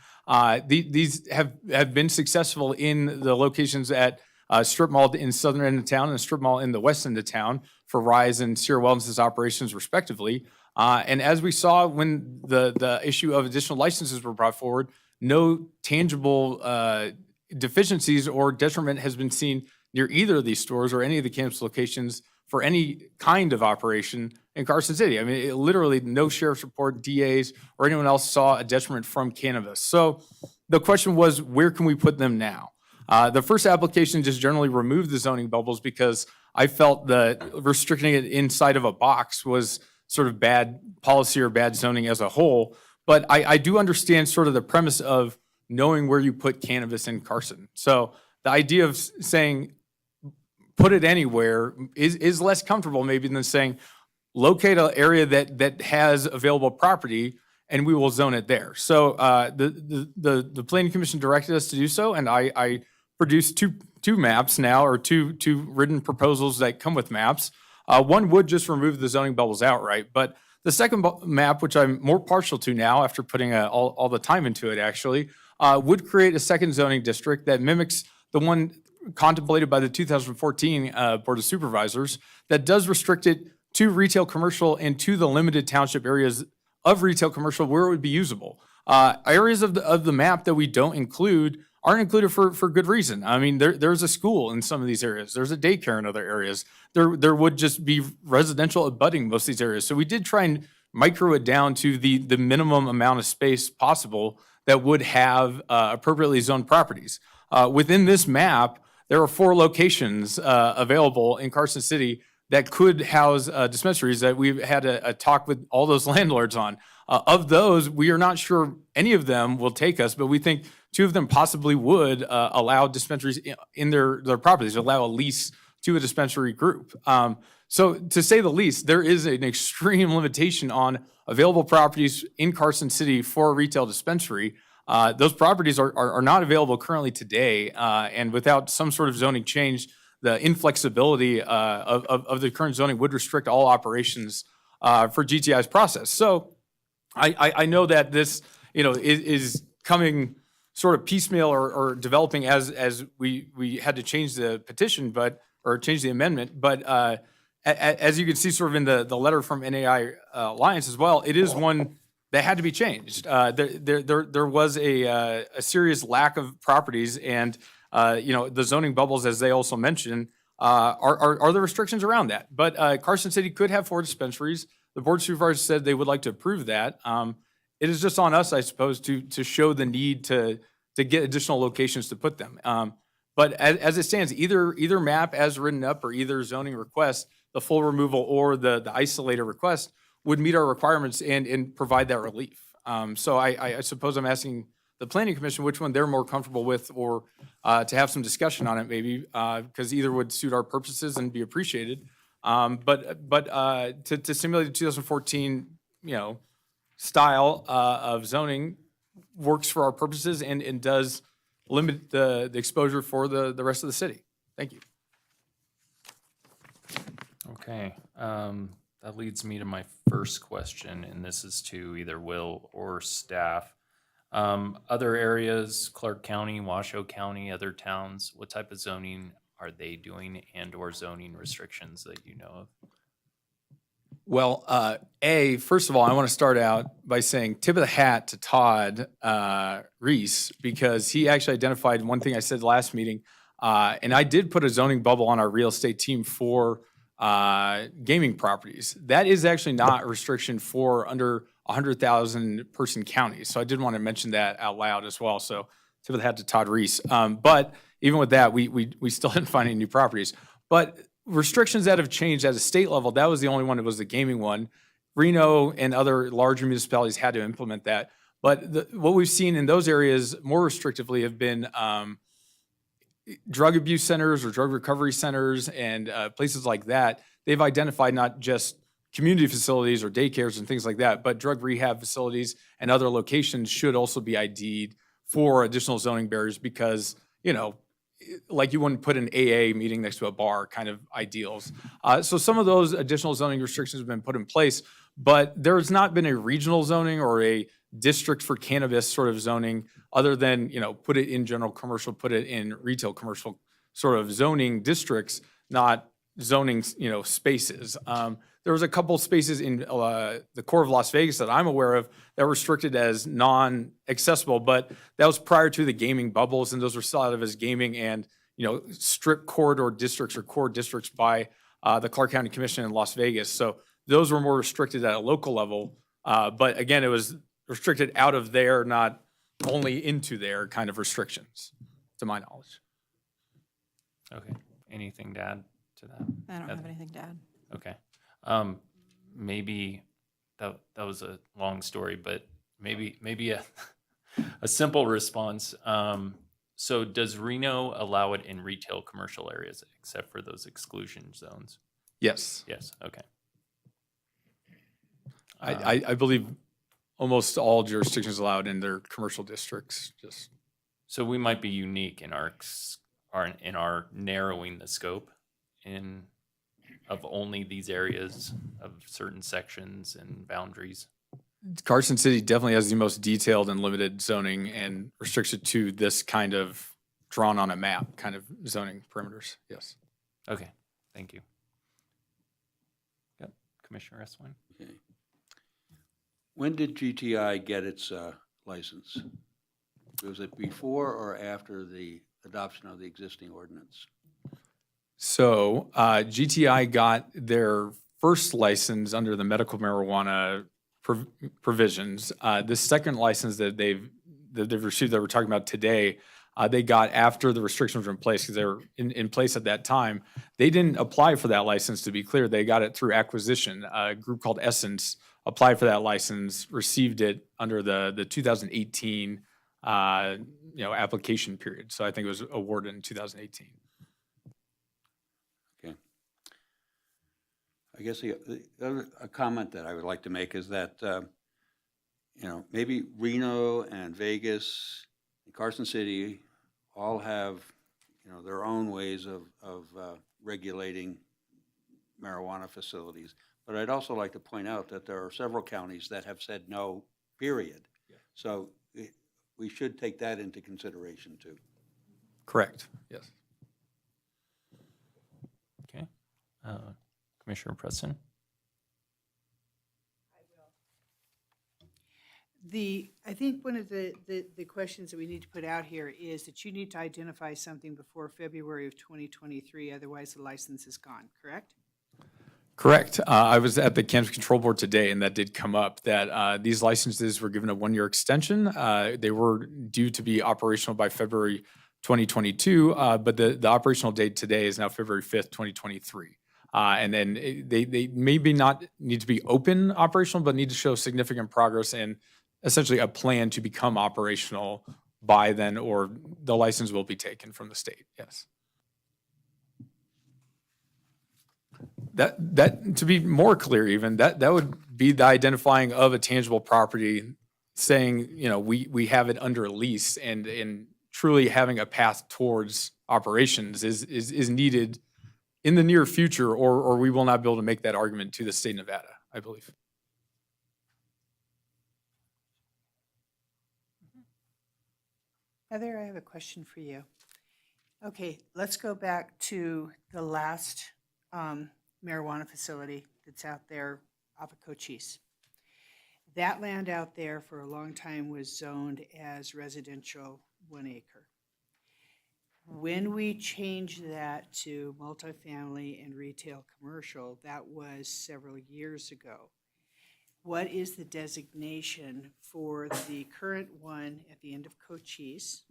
These have been successful in the locations at Strip Mall in southern end of town and Strip Mall in the west end of town for Rise and Sierra Wellness's operations respectively. And as we saw when the issue of additional licenses were brought forward, no tangible deficiencies or detriment has been seen near either of these stores or any of the campus locations for any kind of operation in Carson City. I mean, literally no sheriff's report, DAs, or anyone else saw a detriment from cannabis. So the question was, where can we put them now? The first application just generally removed the zoning bubbles because I felt that restricting it inside of a box was sort of bad policy or bad zoning as a whole. But I do understand sort of the premise of knowing where you put cannabis in Carson. So the idea of saying put it anywhere is less comfortable maybe than saying locate an area that has available property and we will zone it there. So the Planning Commission directed us to do so, and I produced two maps now, or two written proposals that come with maps. One would just remove the zoning bubbles outright, but the second map, which I'm more partial to now after putting all the time into it actually, would create a second zoning district that mimics the one contemplated by the 2014 Board of Supervisors that does restrict it to retail commercial and to the limited township areas of retail commercial where it would be usable. Areas of the map that we don't include aren't included for good reason. I mean, there's a school in some of these areas. There's a daycare in other areas. There would just be residential abutting most of these areas. So we did try and micro it down to the minimum amount of space possible that would have appropriately zoned properties. Within this map, there are 4 locations available in Carson City that could house dispensaries that we've had a talk with all those landlords on. Of those, we are not sure any of them will take us, but we think 2 of them possibly would allow dispensaries in their properties, allow a lease to a dispensary group. So to say the least, there is an extreme limitation on available properties in Carson City for a retail dispensary. Those properties are not available currently today, and without some sort of zoning change, the inflexibility of the current zoning would restrict all operations for GTI's process. So I know that this, is coming sort of piecemeal or developing as we had to change the petition, or change the amendment. But as you can see sort of in the letter from NAI Alliance as well, it is one that had to be changed. There was a serious lack of properties, and the zoning bubbles, as they also mentioned, are the restrictions around that. But Carson City could have 4 dispensaries. The Board of Supervisors said they would like to approve that. It is just on us, I suppose, to show the need to get additional locations to put them. But as it stands, either map as written up or either zoning request, the full removal or the isolated request would meet our requirements and provide that relief. So I suppose I'm asking the Planning Commission which one they're more comfortable with, or to have some discussion on it maybe, because either would suit our purposes and be appreciated. But to simulate the 2014, style of zoning works for our purposes and does limit the exposure for the rest of the city. Thank you. Okay, that leads me to my first question, and this is to either Will or staff. Other areas, Clark County, Washoe County, other towns, what type of zoning are they doing and/or zoning restrictions that you know of? Well, first of all, I want to start out by saying tip of the hat to Todd Reese, because he actually identified one thing I said last meeting, and I did put a zoning bubble on our real estate team for gaming properties. That is actually not a restriction for under 100,000 person counties. So I did want to mention that out loud as well. So tip of the hat to Todd Reese. But even with that, we still didn't find any new properties. But restrictions that have changed at a state level, that was the only one that was the gaming one. Reno and other larger municipalities had to implement that. But what we've seen in those areas more restrictively have been drug abuse centers or drug recovery centers and places like that. They've identified not just community facilities or daycares and things like that, but drug rehab facilities and other locations should also be ID'd for additional zoning barriers because, like you wouldn't put an AA meeting next to a bar kind of ideals. So some of those additional zoning restrictions have been put in place, but there's not been a regional zoning or a district for cannabis sort of zoning other than, put it in general commercial, put it in retail commercial sort of zoning districts, not zoning, spaces. There was a couple spaces in the core of Las Vegas that I'm aware of that were restricted as non-accessible, but that was prior to the gaming bubbles, and those were thought of as gaming and strip corridor districts or core districts by the Clark County Commission in Las Vegas. So those were more restricted at a local level, but again, it was restricted out of there, not only into there kind of restrictions, to my knowledge. Okay, anything to add to that? I don't have anything to add. Okay. Maybe that was a long story, but maybe a simple response. So does Reno allow it in retail commercial areas except for those exclusion zones? Yes. Yes, okay. I believe almost all jurisdictions allowed in their commercial districts, just. So we might be unique in our narrowing the scope in of only these areas of certain sections and boundaries? Carson City definitely has the most detailed and limited zoning and restricted to this kind of drawn on a map kind of zoning perimeters, yes. Okay, thank you. Yep, Commissioner Eswine. Okay. When did GTI get its license? Was it before or after the adoption of the existing ordinance? So GTI got their first license under the medical marijuana provisions. This second license that they've received that we're talking about today, they got after the restrictions were in place because they were in place at that time. They didn't apply for that license, to be clear. They got it through acquisition. A group called Essence applied for that license, received it under the 2018 application period. So I think it was awarded in 2018. Okay. I guess the other a comment that I would like to make is that, maybe Reno and Vegas and Carson City all have, their own ways of regulating marijuana facilities. But I'd also like to point out that there are several counties that have said no, period. Yeah. So we should take that into consideration too. Correct, yes. Okay. Commissioner Preston? I think one of the questions that we need to put out here is that you need to identify something before February of 2023, otherwise the license is gone, correct? Correct. I was at the Cannabis Control Board today, and that did come up, that these licenses were given a one-year extension. They were due to be operational by February 2022, but the operational date today is now February 5th, 2023. And then they maybe not need to be open operational, but need to show significant progress and essentially a plan to become operational by then, or the license will be taken from the state, yes. That to be more clear even, that would be the identifying of a tangible property, saying, we have it under lease, and truly having a path towards operations is needed in the near future, or we will not be able to make that argument to the state of Nevada, I believe. Heather, I have a question for you. Okay, let's go back to the last marijuana facility that's out there off of Cochise. That land out there for a long time was zoned as residential 1 acre. When we changed that to multifamily and retail commercial, that was several years ago. What is the designation for the current one at the end of Cochise?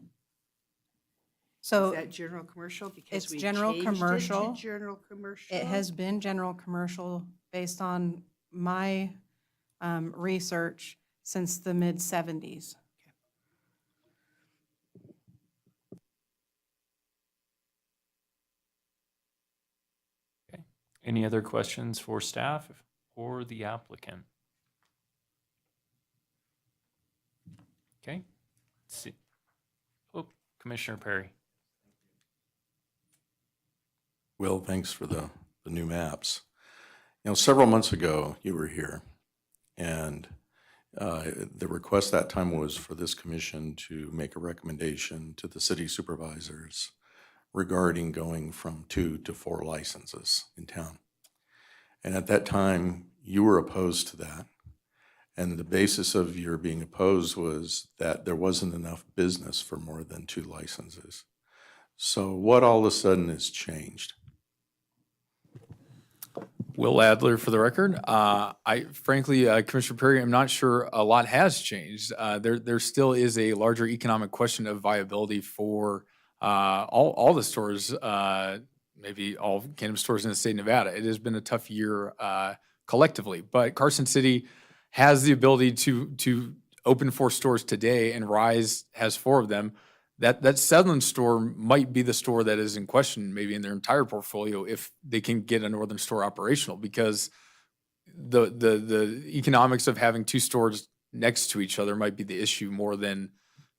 So Is that general commercial? Because it's we general changed it to commercial. general commercial? It has been general commercial based on my research since the mid-70s. Okay. Any other questions for staff or the applicant? Okay. Let's see. Oh, Commissioner Perry. Will, thanks for the new maps. Several months ago, you were here, and the request that time was for this commission to make a recommendation to the city supervisors regarding going from 2 to 4 licenses in town. And at that time, you were opposed to that. And the basis of your being opposed was that there wasn't enough business for more than 2 licenses. So what all of a sudden has changed? Will Adler for the record. Frankly, Commissioner Perry, I'm not sure a lot has changed. There still is a larger economic question of viability for all the stores, maybe all cannabis stores in the state of Nevada. It has been a tough year collectively, but Carson City has the ability to open 4 stores today, and Rise has 4 of them. That Southern store might be the store that is in question, maybe in their entire portfolio, if they can get a northern store operational, because the economics of having 2 stores next to each other might be the issue more than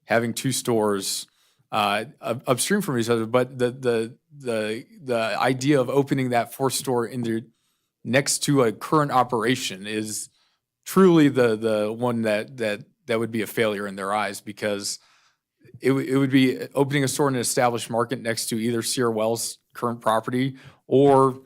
having 2 stores upstream from each other, but the idea of opening that fourth store in the next to a current operation is truly the one that would be a failure in their eyes, because it would be opening a store in an established market next to either Sierra Wells' current property or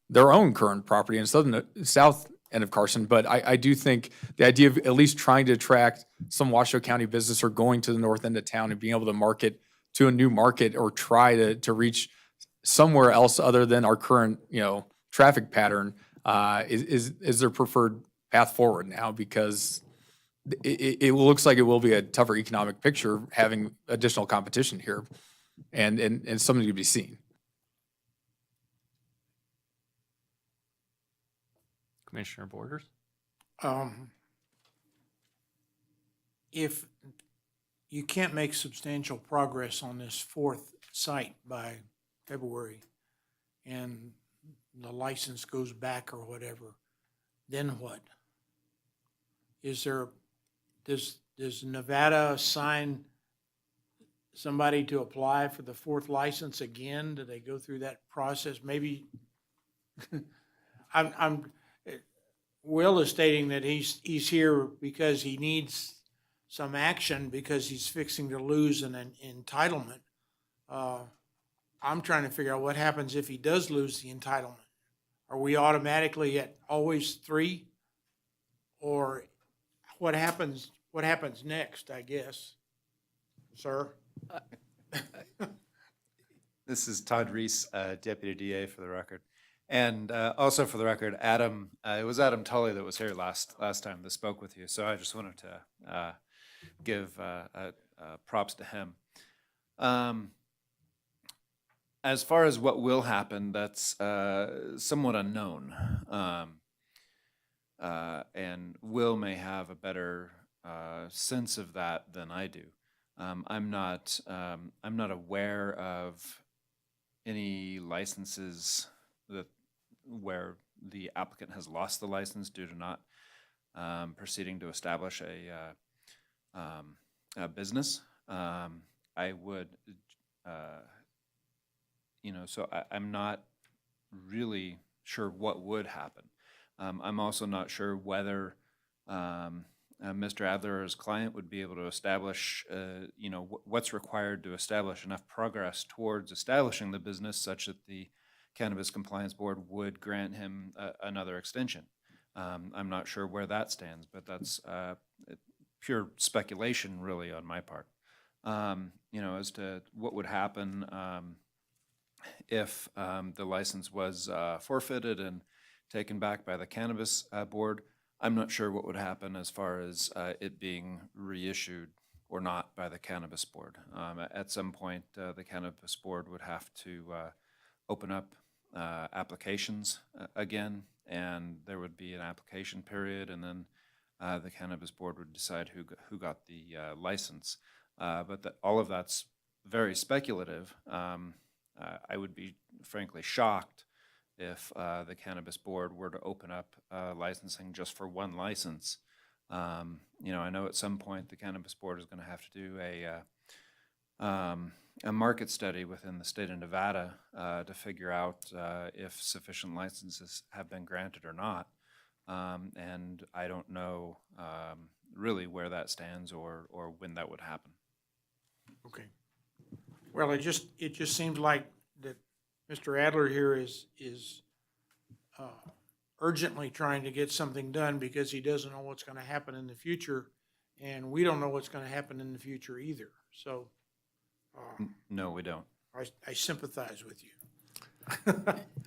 their own current property in south end of Carson. But I do think the idea of at least trying to attract some Washoe County business or going to the north end of town and being able to market to a new market or try to reach somewhere else other than our current, traffic pattern is their preferred path forward now, because it looks like it will be a tougher economic picture having additional competition here and something to be seen. Commissioner Borders? If you can't make substantial progress on this fourth site by February, and the license goes back or whatever, then what? Does Nevada assign somebody to apply for the fourth license again? Do they go through that process? Maybe, Will is stating that he's here because he needs some action because he's fixing to lose an entitlement. I'm trying to figure out what happens if he does lose the entitlement. Are we automatically at always 3? Or what happens next, I guess? Sir? This is Todd Reese, Deputy DA for the record. And also for the record, Adam, it was Adam Tully that was here last time that spoke with you. So I just wanted to give props to him. As far as what will happen, that's somewhat unknown. And Will may have a better sense of that than I do. I'm not aware of any licenses where the applicant has lost the license due to not proceeding to establish a business. I would, so I'm not really sure what would happen. I'm also not sure whether Mr. Adler or his client would be able to establish, what's required to establish enough progress towards establishing the business such that the Cannabis Compliance Board would grant him another extension. I'm not sure where that stands, but that's pure speculation really on my part. As to what would happen if the license was forfeited and taken back by the Cannabis Board, I'm not sure what would happen as far as it being reissued or not by the Cannabis Board. At some point, the Cannabis Board would have to open up applications again, and there would be an application period, and then the Cannabis Board would decide who got the license. But all of that's very speculative. I would be frankly shocked if the Cannabis Board were to open up licensing just for one license. I know at some point the Cannabis Board is going to have to do a market study within the state of Nevada to figure out if sufficient licenses have been granted or not. And I don't know really where that stands or when that would happen. Okay. Well, it just seems like that Mr. Adler here is urgently trying to get something done because he doesn't know what's going to happen in the future, and we don't know what's going to happen in the future either. So, no, we don't. I sympathize with you.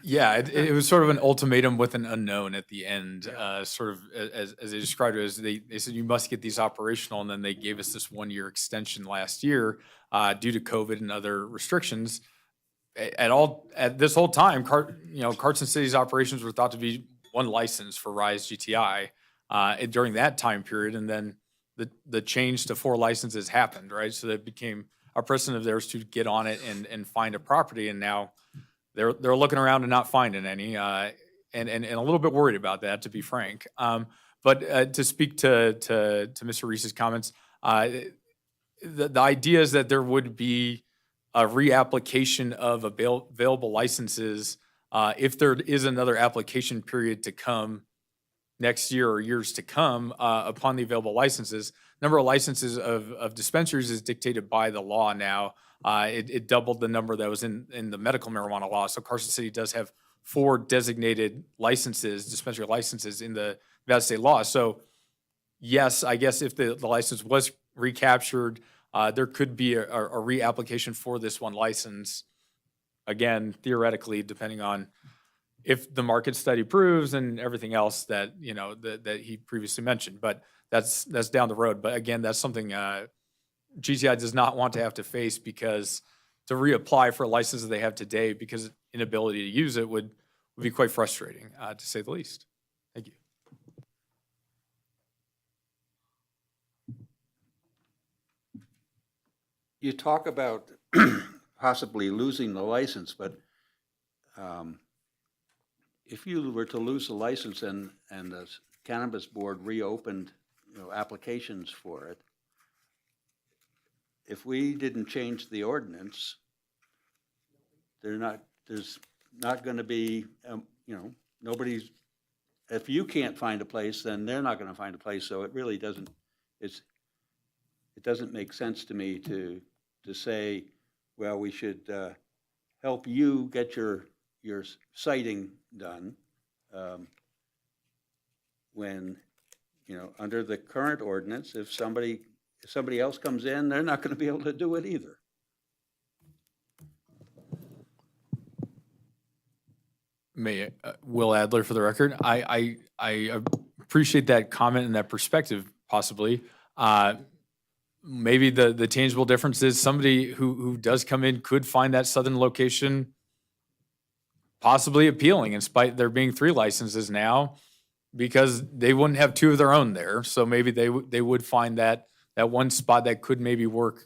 Yeah, it was sort of an ultimatum with an unknown at the end, sort of as they described it, as they said, you must get these operational, and then they gave us this 1-year extension last year due to COVID and other restrictions. At this whole time, Carson City's operations were thought to be one license for Rise GTI during that time period, and then the change to 4 licenses happened, right? So that became a precedent of theirs to get on it and find a property, and now they're looking around and not finding any, and a little bit worried about that, to be frank. But to speak to Mr. Reese's comments, the idea is that there would be reapplication of available licenses, if there is another application period to come next year or years to come, upon the available licenses. Number of licenses of dispensaries is dictated by the law now. It doubled the number that was in the medical marijuana law. So Carson City does have 4 designated licenses, dispensary licenses in the Nevada state law. So yes, I guess if the license was recaptured, there could be a reapplication for this one license. Again, theoretically, depending on if the market study proves and everything else that, you know, that he previously mentioned. But that's down the road. But again, that's something GTI does not want to have to face, because to reapply for a license that they have today because inability to use it would be quite frustrating, to say the least. Thank you. You talk about possibly losing the license, but if you were to lose the license and the cannabis board reopened, you know, applications for it, if we didn't change the ordinance, there's not going to be, you know, nobody's, if you can't find a place, then they're not going to find a place. So it really doesn't, it doesn't make sense to me to say, well, we should help you get your citing done, when, you know, under the current ordinance, if somebody else comes in, they're not going to be able to do it either. Will Adler, for the record. I appreciate that comment and that perspective, possibly. Maybe the tangible difference is somebody who does come in could find that southern location possibly appealing, in spite there being 3 licenses now, because they wouldn't have 2 of their own there. So maybe they would find that one spot that could maybe work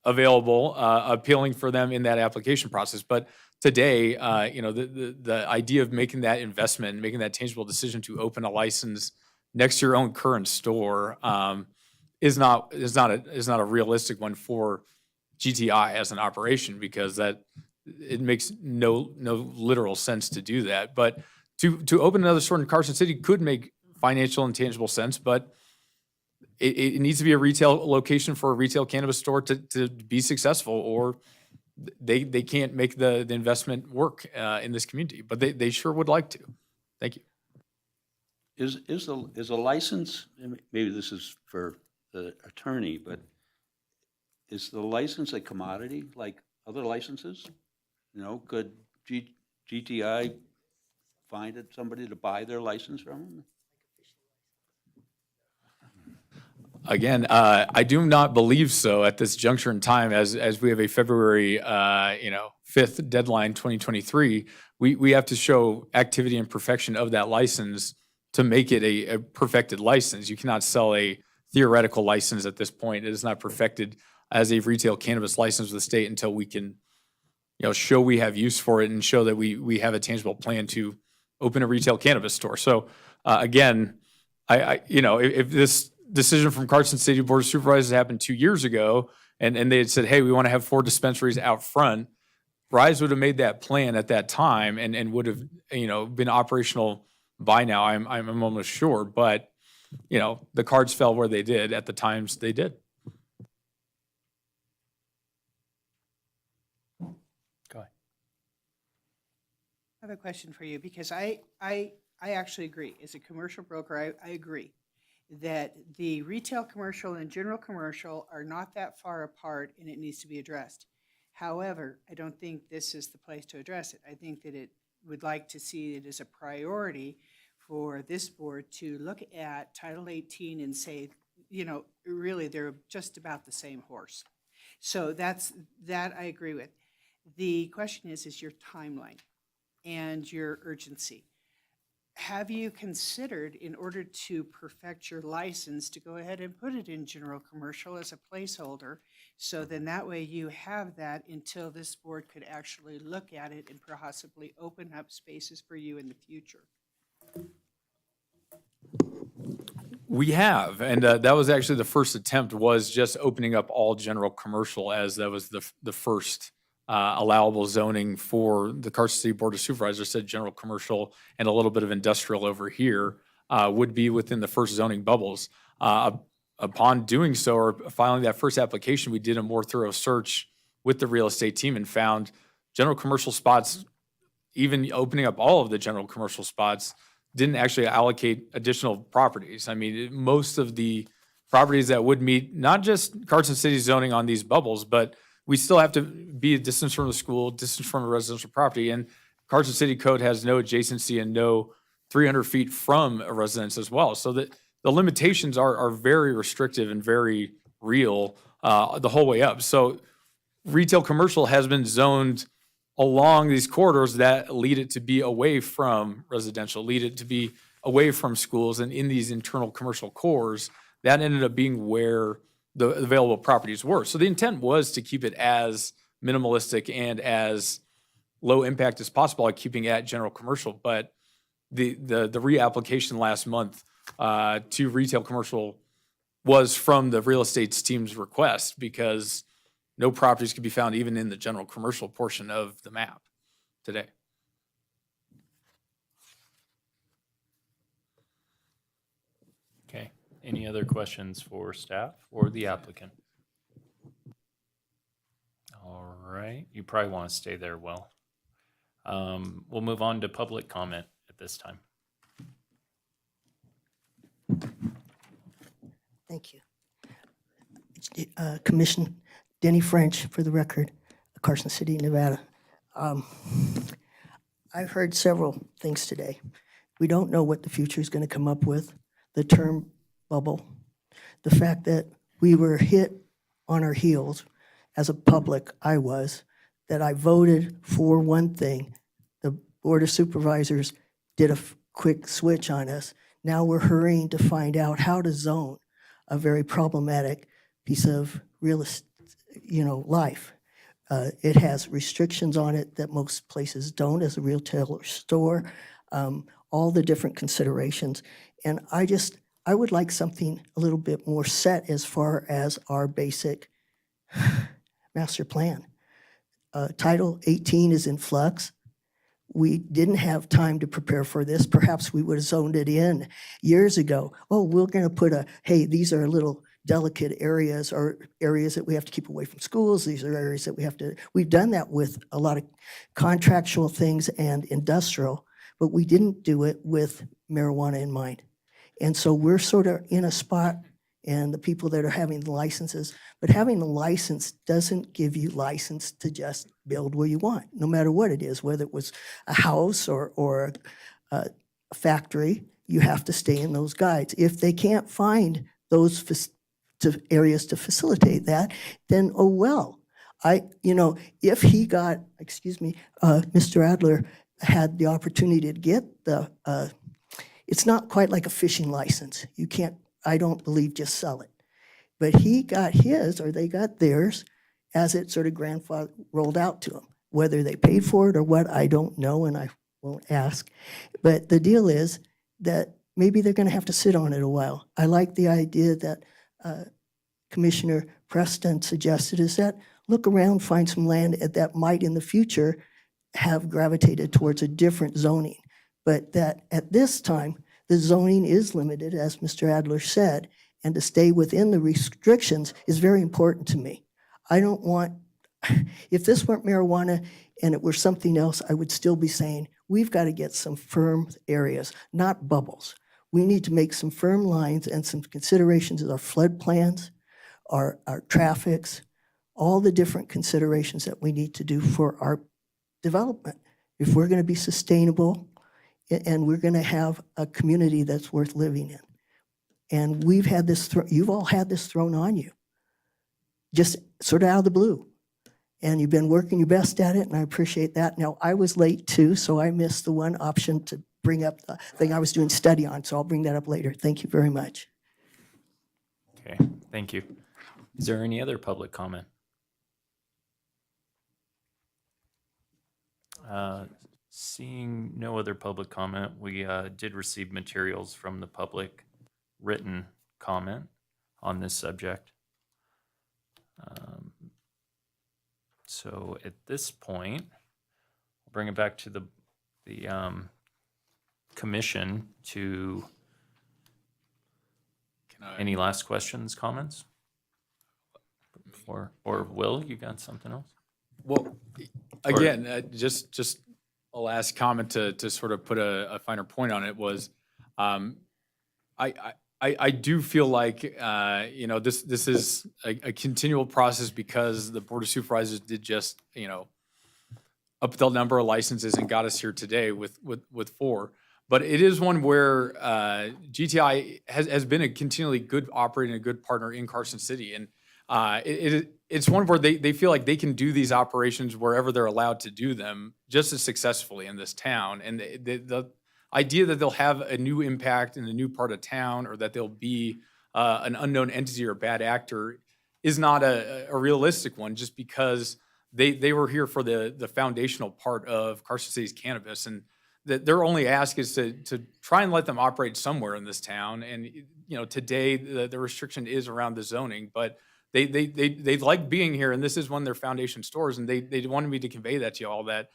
available, appealing for them in that application process. But today, you know, the idea of making that investment, making that tangible decision to open a license next to your own current store, is not a realistic one for GTI as an operation, because it makes no literal sense to do that. But to open another store in Carson City could make financial and tangible sense, but it needs to be a retail location for a retail cannabis store to be successful, or they can't make the investment work in this community. But they sure would like to. Thank you. Is a license, maybe this is for the attorney, but is the license a commodity like other licenses? You know, could GTI find somebody to buy their license from them? Again, I do not believe so at this juncture in time, as we have a February 5th deadline, 2023. We have to show activity and perfection of that license to make it a perfected license. You cannot sell a theoretical license at this point. It is not perfected as a retail cannabis license with the state until we can, you know, show we have use for it and show that we have a tangible plan to open a retail cannabis store. So again, if this decision from Carson City Board of Supervisors happened 2 years ago, and they had said, hey, we want to have 4 dispensaries out front, Rise would have made that plan at that time and would have, you know, been operational by now, I'm almost sure. But, you know, the cards fell where they did at the times they did. Go ahead. I have a question for you, because I actually agree. As a commercial broker, I agree that the retail commercial and general commercial are not that far apart, and it needs to be addressed. However, I don't think this is the place to address it. I think that it would like to see it as a priority for this board to look at Title 18 and say, you know, really they're just about the same horse. So that I agree with. The question is your timeline and your urgency. Have you considered, in order to perfect your license, to go ahead and put it in general commercial as a placeholder, so then that way you have that until this board could actually look at it and possibly open up spaces for you in the future? We have, and that was actually the first attempt, was just opening up all general commercial, as that was the first allowable zoning for the Carson City Board of Supervisors. Said general commercial and a little bit of industrial over here would be within the first zoning bubbles. Upon doing so, or filing that first application, we did a more thorough search with the real estate team and found general commercial spots, even opening up all of the general commercial spots, didn't actually allocate additional properties. I mean, most of the properties that would meet not just Carson City zoning on these bubbles, but we still have to be a distance from the school, distance from a residential property. And Carson City code has no adjacency and no 300 feet from a residence as well. So that the limitations are very restrictive and very real the whole way up. So retail commercial has been zoned along these corridors that lead it to be away from residential, lead it to be away from schools, and in these internal commercial cores, that ended up being where the available properties were. So the intent was to keep it as minimalistic and as low impact as possible, like keeping it at general commercial. But the reapplication last month to retail commercial was from the real estate team's request, because no properties could be found even in the general commercial portion of the map today. Okay, any other questions for staff or the applicant? All right, you probably want to stay there, Will. We'll move on to public comment at this time. Thank you. Commission Denny French, for the record, Carson City, Nevada. I've heard several things today. We don't know what the future is going to come up with. The term bubble, the fact that we were hit on our heels as a public, I was, that I voted for one thing. The Board of Supervisors did a quick switch on us. Now we're hurrying to find out how to zone a very problematic piece of real estate, life. It has restrictions on it that most places don't as a retailer store, all the different considerations. And I would like something a little bit more set as far as our basic master plan. Title 18 is in flux. We didn't have time to prepare for this. Perhaps we would have zoned it in years ago. Oh, we're going to put hey, these are little delicate areas, or areas that we have to keep away from schools. These are areas that we've done that with a lot of contractual things and industrial, but we didn't do it with marijuana in mind. And so we're sort of in a spot, and the people that are having the licenses, but having the license doesn't give you license to just build where you want, no matter what it is, whether it was a house or a factory. You have to stay in those guides. If they can't find those areas to facilitate that, then oh well. If he got, Mr. Adler had the opportunity to get it's not quite like a fishing license. You can't, I don't believe, just sell it. But he got his, or they got theirs, as it sort of grandfather rolled out to them. Whether they paid for it or what, I don't know, and I won't ask. But the deal is that maybe they're going to have to sit on it a while. I like the idea that Commissioner Preston suggested, is that look around, find some land that might in the future have gravitated towards a different zoning. But that at this time, the zoning is limited, as Mr. Adler said, and to stay within the restrictions is very important to me. I don't want, if this weren't marijuana and it were something else, I would still be saying, we've got to get some firm areas, not bubbles. We need to make some firm lines and some considerations of our flood plans, our traffics, all the different considerations that we need to do for our development. If we're going to be sustainable and we're going to have a community that's worth living in. And we've had this, you've all had this thrown on you, just sort of out of the blue. And you've been working your best at it, and I appreciate that. Now, I was late too, so I missed the one option to bring up the thing I was doing study on, so I'll bring that up later. Thank you very much. Okay, thank you. Is there any other public comment? Seeing no other public comment, we did receive materials from the public written comment on this subject. So at this point, I'll bring it back to the commission to any last questions, comments? Or Will, you got something else? Well, again, just a last comment to sort of put a finer point on it was, I do feel like, this is a continual process because the Board of Supervisors did just, up the number of licenses and got us here today with 4. But it is one where GTI has been a continually good operator and a good partner in Carson City. And it's one where they feel like they can do these operations wherever they're allowed to do them just as successfully in this town. And the idea that they'll have a new impact in a new part of town, or that they'll be an unknown entity or a bad actor, is not a realistic one, just because they were here for the foundational part of Carson City's cannabis. And that their only ask is to try and let them operate somewhere in this town. And, today the restriction is around the zoning, but they like being here, and this is one of their foundation stores, and they wanted me to convey that to you all, that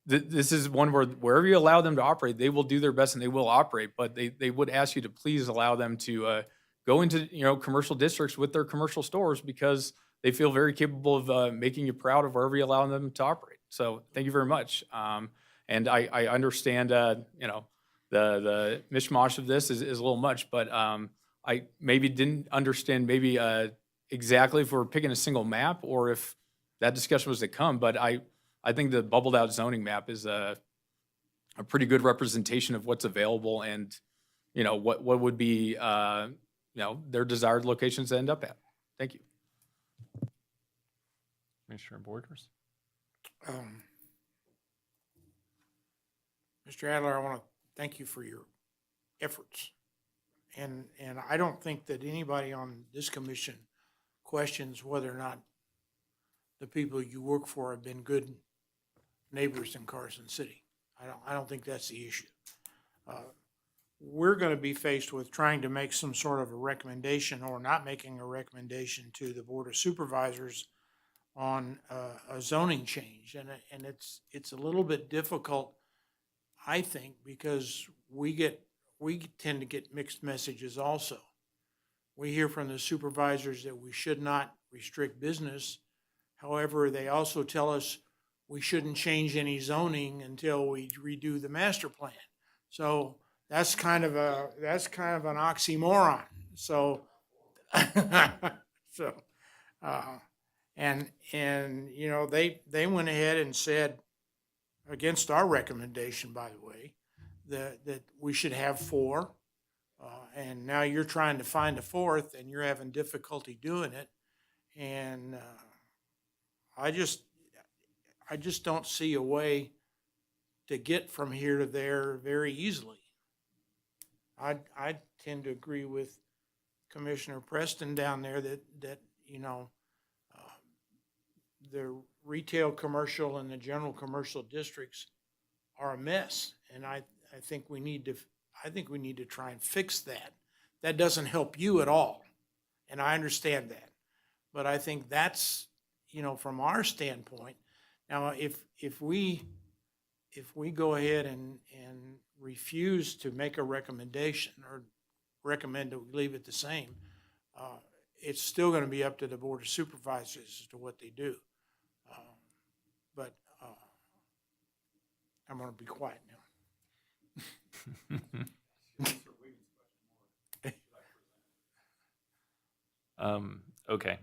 this is one where wherever you allow them to operate, they will do their best and they will operate, but they would ask you to please allow them to go into, commercial districts with their commercial stores, because they feel very capable of making you proud of wherever you allow them to operate. So thank you very much. And I understand, the mishmash of this is a little much, but I maybe didn't understand exactly if we're picking a single map or if that discussion was to come. But I think the bubbled out zoning map is a pretty good representation of what's available and, what would be, their desired locations to end up at. Thank you. Commissioner Borders? Mr. Adler, I want to thank you for your efforts. And I don't think that anybody on this commission questions whether or not the people you work for have been good neighbors in Carson City. I don't think that's the issue. We're going to be faced with trying to make some sort of a recommendation, or not making a recommendation, to the Board of Supervisors on a zoning change. And it's a little bit difficult, I think, because we tend to get mixed messages also. We hear from the supervisors that we should not restrict business. However, they also tell us we shouldn't change any zoning until we redo the master plan. So that's kind of an oxymoron. So, they went ahead and said, against our recommendation, by the way, that we should have 4. And now you're trying to find a 4th, and you're having difficulty doing it. And I just don't see a way to get from here to there very easily. I tend to agree with Commissioner Preston down there that the retail commercial and the general commercial districts are a mess. And I think we need to try and fix that. That doesn't help you at all, and I understand that. But I think that's, from our standpoint. Now, if we go ahead and refuse to make a recommendation, or recommend that we leave it the same, it's still going to be up to the Board of Supervisors as to what they do. But I'm going to be quiet now. Okay.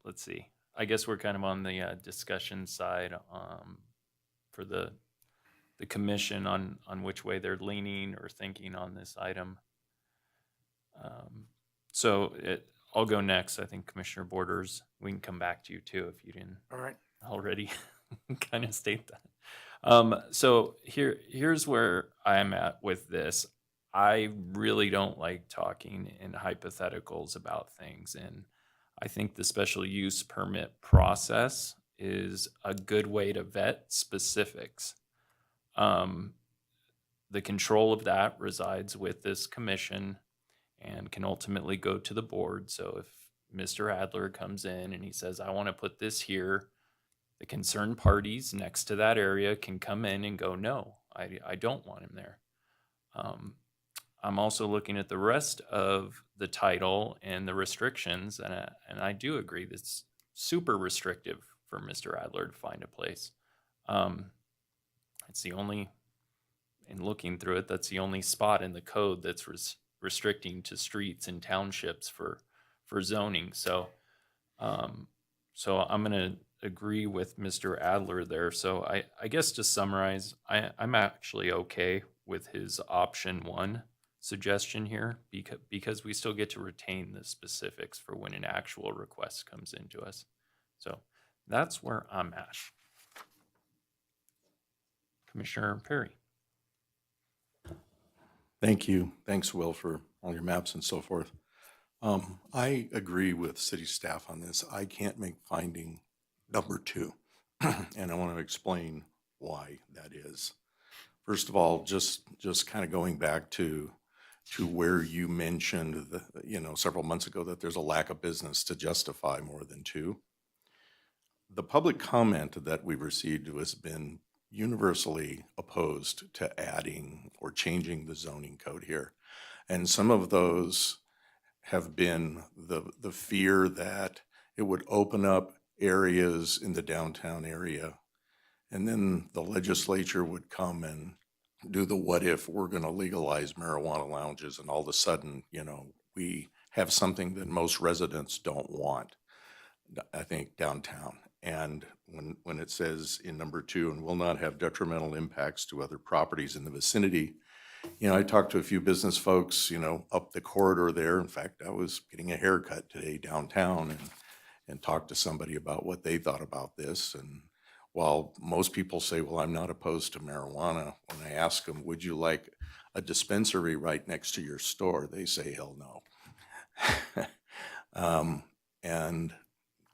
Let's see. I guess we're kind of on the discussion side for the commission on which way they're leaning or thinking on this item. I'll go next. I think Commissioner Borders, we can come back to you too if you didn't All right. already kind of state that. So here's where I'm at with this. I really don't like talking in hypotheticals about things, and I think the special use permit process is a good way to vet specifics. The control of that resides with this commission, and can ultimately go to the board. So if Mr. Adler comes in and he says, I want to put this here, the concerned parties next to that area can come in and go, no, I don't want him there. I'm also looking at the rest of the title and the restrictions, and I do agree that's super restrictive for Mr. Adler to find a place. It's the only, in looking through it, that's the only spot in the code that's restricting to streets and townships for zoning. So, so I'm going to agree with Mr. Adler there. So I guess to summarize, I'm actually okay with his option 1 suggestion here because we still get to retain the specifics for when an actual request comes into us. So that's where I'm at. Commissioner Perry. Thank you. Thanks, Will, for all your maps and so forth. I agree with city staff on this. I can't make finding number 2, and I want to explain why that is. First of all, just kind of going back to where you mentioned, several months ago that there's a lack of business to justify more than 2. The public comment that we've received has been universally opposed to adding or changing the zoning code here. And some of those have been the fear that it would open up areas in the downtown area, and then the legislature would come and do the what if we're going to legalize marijuana lounges, and all of a sudden, we have something that most residents don't want, I think, downtown. And when it says in number 2, and will not have detrimental impacts to other properties in the vicinity, I talked to a few business folks, up the corridor there. In fact, I was getting a haircut today downtown and talked to somebody about what they thought about this. And while most people say, well, I'm not opposed to marijuana, when I ask them, would you like a dispensary right next to your store? They say, hell no. And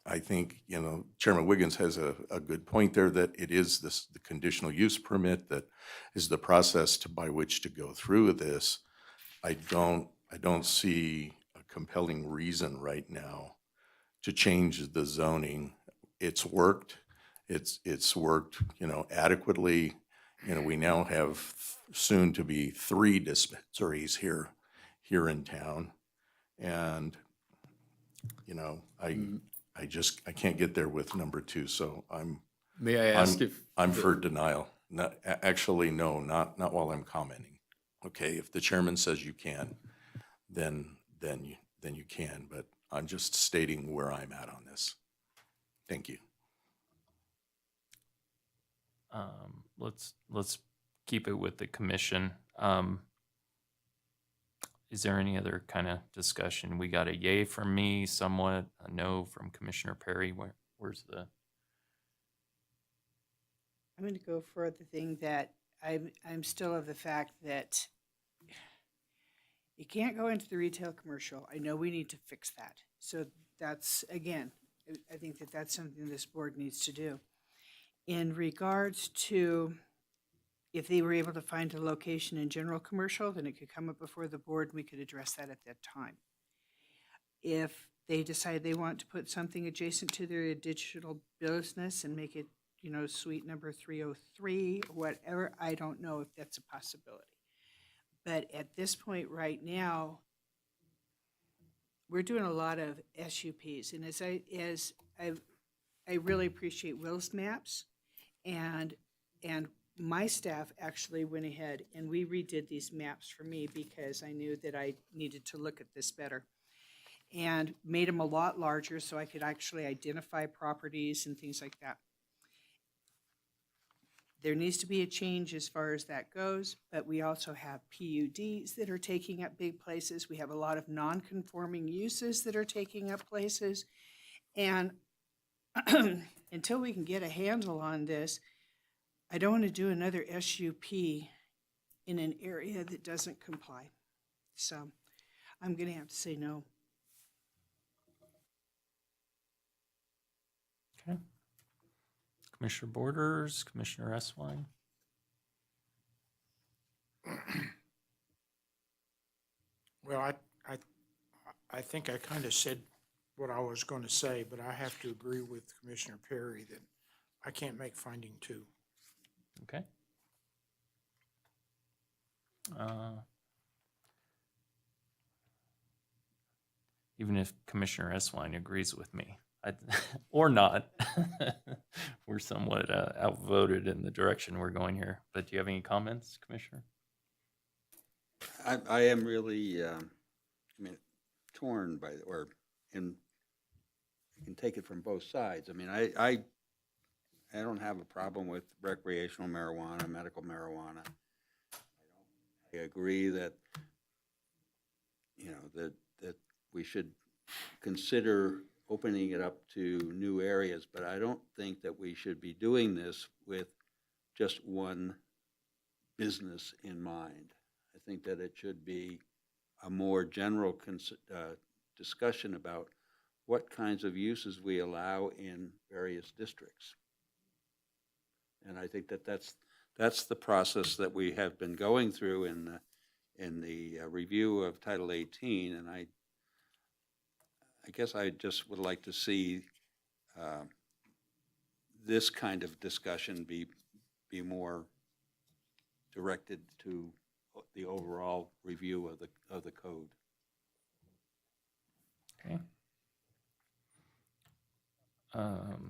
I think, Chairman Wiggins has a good point there, that it is the conditional use permit that is the process by which to go through this. I don't see a compelling reason right now to change the zoning. It's worked. It's worked, adequately. We now have soon to be 3 dispensaries here in town. And, I can't get there with number 2, so May I ask I'm for denial. Actually, no, not while I'm commenting. Okay, if the chairman says you can, then you can, but I'm just stating where I'm at on this. Thank you. Let's keep it with the commission. Is there any other kind of discussion? We got a yay from me, somewhat, a no from Commissioner Perry. Where's the? I'm going to go for the thing that I'm still of the fact that you can't go into the retail commercial. I know we need to fix that. So that's, again, I think that that's something this board needs to do. In regards to if they were able to find a location in general commercial, then it could come up before the board and we could address that at that time. If they decide they want to put something adjacent to their digital business and make it, suite number 303 or whatever, I don't know if that's a possibility. But at this point right now, we're doing a lot of SUPs, and as I really appreciate Will's maps, and my staff actually went ahead and we redid these maps for me because I knew that I needed to look at this better, and made them a lot larger so I could actually identify properties and things like that. There needs to be a change as far as that goes, but we also have PUDs that are taking up big places. We have a lot of non-conforming uses that are taking up places. And until we can get a handle on this, I don't want to do another SUP in an area that doesn't comply. So I'm going to have to say no. Okay. Commissioner Borders, Commissioner Eswine. Well, I think I kind of said what I was going to say, but I have to agree with Commissioner Perry that I can't make finding two. Okay. Even if Commissioner Eswine agrees with me, or not, we're somewhat outvoted in the direction we're going here. But do you have any comments, Commissioner? I am really, torn by, or in, you can take it from both sides. I mean, I don't have a problem with recreational marijuana, medical marijuana. I agree that, that we should consider opening it up to new areas, but I don't think that we should be doing this with just one business in mind. I think that it should be a more general discussion about what kinds of uses we allow in various districts. And I think that that's the process that we have been going through in the review of Title 18, and I guess I just would like to see this kind of discussion be more directed to the overall review of the code. Okay.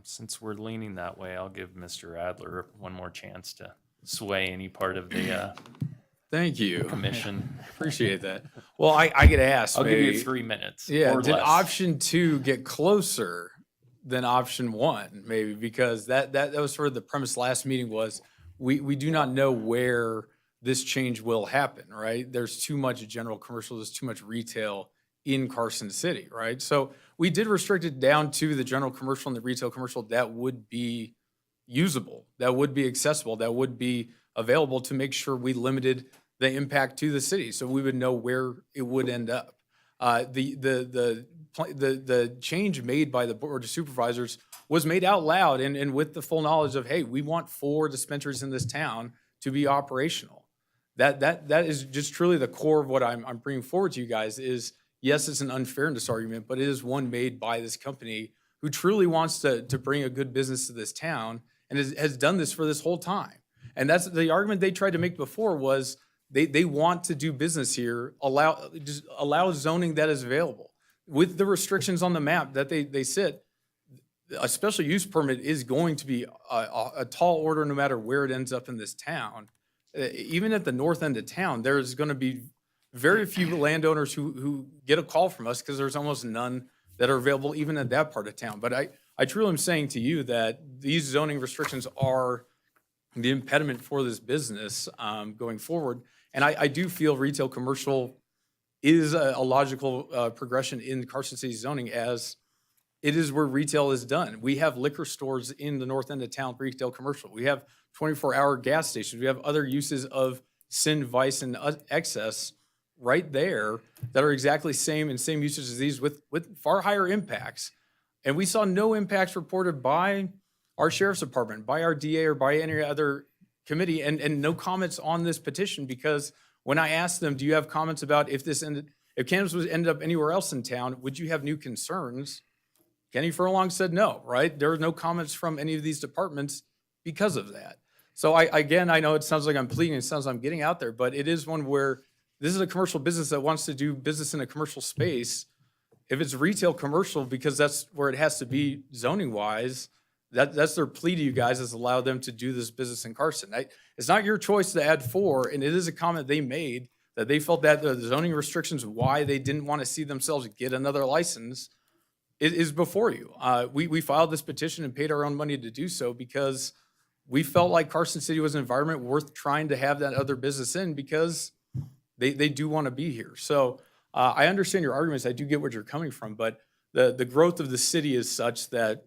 Since we're leaning that way, I'll give Mr. Adler one more chance to sway any part of the Thank you. commission. Appreciate that. Well, I get asked. I'll give you maybe, 3 minutes. Yeah, or did less. option 2 get closer than option 1? Maybe because that was sort of the premise last meeting was we do not know where this change will happen, right? There's too much general commercial, there's too much retail in Carson City, right? So we did restrict it down to the general commercial and the retail commercial that would be usable, that would be accessible, that would be available to make sure we limited the impact to the city, so we would know where it would end up. The change made by the Board of Supervisors was made out loud and with the full knowledge of, hey, we want 4 dispensaries in this town to be operational. That is just truly the core of what I'm bringing forward to you guys is, yes, it's an unfairness argument, but it is one made by this company who truly wants to bring a good business to this town and has done this for this whole time. And that's the argument they tried to make before was they want to do business here, allow zoning that is available. With the restrictions on the map that they sit, a special use permit is going to be a tall order no matter where it ends up in this town. Even at the north end of town, there's going to be very few landowners who get a call from us because there's almost none that are available even at that part of town. But I truly am saying to you that these zoning restrictions are the impediment for this business going forward. And I do feel retail commercial is a logical progression in Carson City zoning as it is where retail is done. We have liquor stores in the north end of town, retail commercial. We have 24-hour gas stations. We have other uses of sin, vice, and excess right there that are exactly same usage as these with far higher impacts. And we saw no impacts reported by our sheriff's department, by our DA, or by any other committee, and no comments on this petition because when I asked them, do you have comments about if cannabis was ended up anywhere else in town, would you have new concerns? Kenny Furlong said no, right? There were no comments from any of these departments because of that. So I know it sounds like I'm pleading, it sounds like I'm getting out there, but it is one where this is a commercial business that wants to do business in a commercial space. If it's retail commercial, because that's where it has to be zoning wise, that's their plea to you guys is allow them to do this business in Carson. It's not your choice to add 4, and it is a comment they made that they felt that the zoning restrictions, why they didn't want to see themselves get another license, is before you. We filed this petition and paid our own money to do so because we felt like Carson City was an environment worth trying to have that other business in because they do want to be here. So I understand your arguments. I do get where you're coming from, but the growth of the city is such that,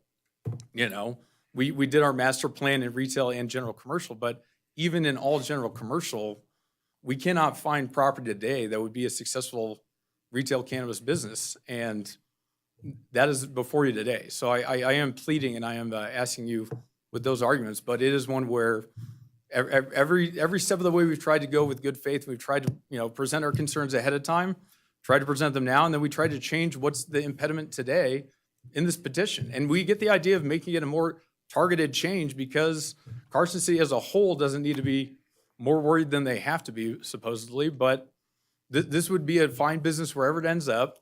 we did our master plan in retail and general commercial, but even in all general commercial, we cannot find property today that would be a successful retail cannabis business. And that is before you today. So I am pleading and I am asking you with those arguments, but it is one where every step of the way we've tried to go with good faith, we've tried to, present our concerns ahead of time, try to present them now, and then we try to change what's the impediment today in this petition. And we get the idea of making it a more targeted change because Carson City as a whole doesn't need to be more worried than they have to be, supposedly, but this would be a fine business wherever it ends up.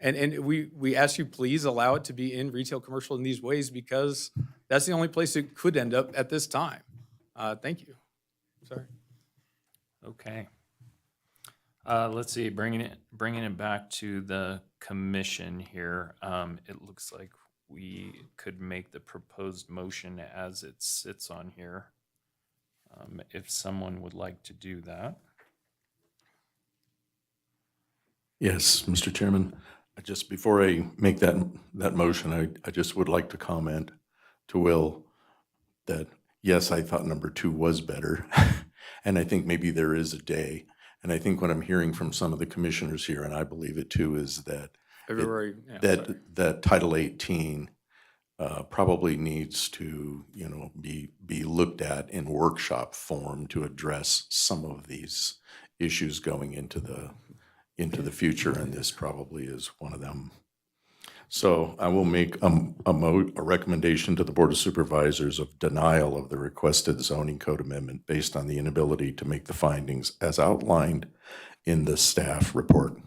And we ask you, please allow it to be in retail commercial in these ways because that's the only place it could end up at this time. Thank you. Sorry. Okay. Let's see, bringing it back to the commission here. It looks like we could make the proposed motion as it sits on here. If someone would like to do that. Yes, Mr. Chairman, just before I make that motion, I just would like to comment to Will that, yes, I thought number 2 was better. And I think maybe there is a day. And I think what I'm hearing from some of the commissioners here, and I believe it too, is that February, yeah, sorry. that Title 18 probably needs to, be looked at in workshop form to address some of these issues going into the future, and this probably is one of them. So I will make a recommendation to the Board of Supervisors of denial of the requested zoning code amendment based on the inability to make the findings as outlined in the staff report.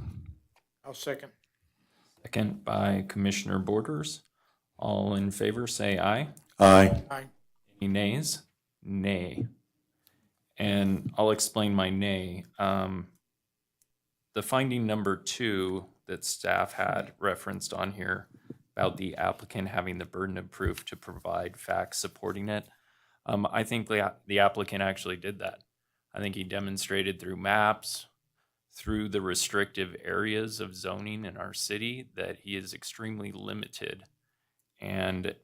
I'll second. Second by Commissioner Borders. All in favor, say aye. Aye. Aye. Any nays? Nay. And I'll explain my nay. The finding number 2 that staff had referenced on here about the applicant having the burden of proof to provide facts supporting it. I think the applicant actually did that. I think he demonstrated through maps, through the restrictive areas of zoning in our city, that he is extremely limited. And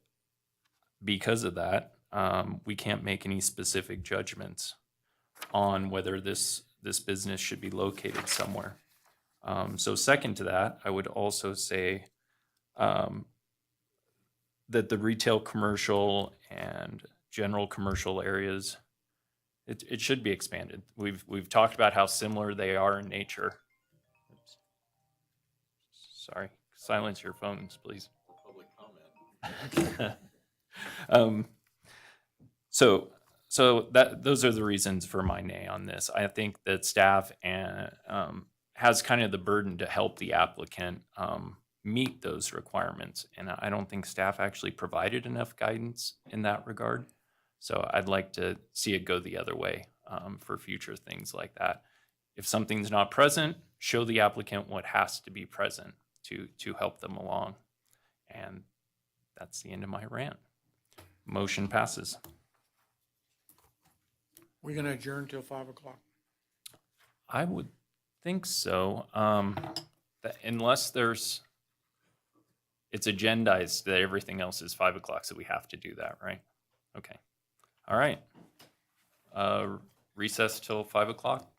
because of that, we can't make any specific judgments on whether this business should be located somewhere. So second to that, I would also say that the retail commercial and general commercial areas, it should be expanded. We've talked about how similar they are in nature. Oops. Sorry, silence your phones, please. Public comment. So those are the reasons for my nay on this. I think that staff has kind of the burden to help the applicant meet those requirements. And I don't think staff actually provided enough guidance in that regard. So I'd like to see it go the other way for future things like that. If something's not present, show the applicant what has to be present to help them along. And that's the end of my rant. Motion passes. We're going to adjourn till 5 o'clock. I would think so. Unless it's agendized that everything else is 5 o'clock, so we have to do that, right? Okay. All right. Recess till 5 o'clock.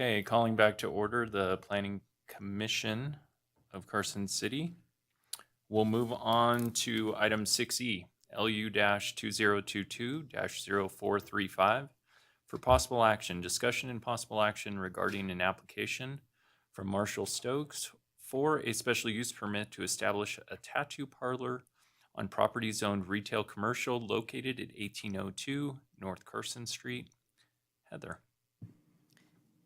Okay, calling back to order the Planning Commission of Carson City. We'll move on to item 6E, LU-2022-0435. For possible action, discussion and possible action regarding an application from Marshall Stokes for a special use permit to establish a tattoo parlor on property zoned retail commercial located at 1802 North Carson Street. Heather.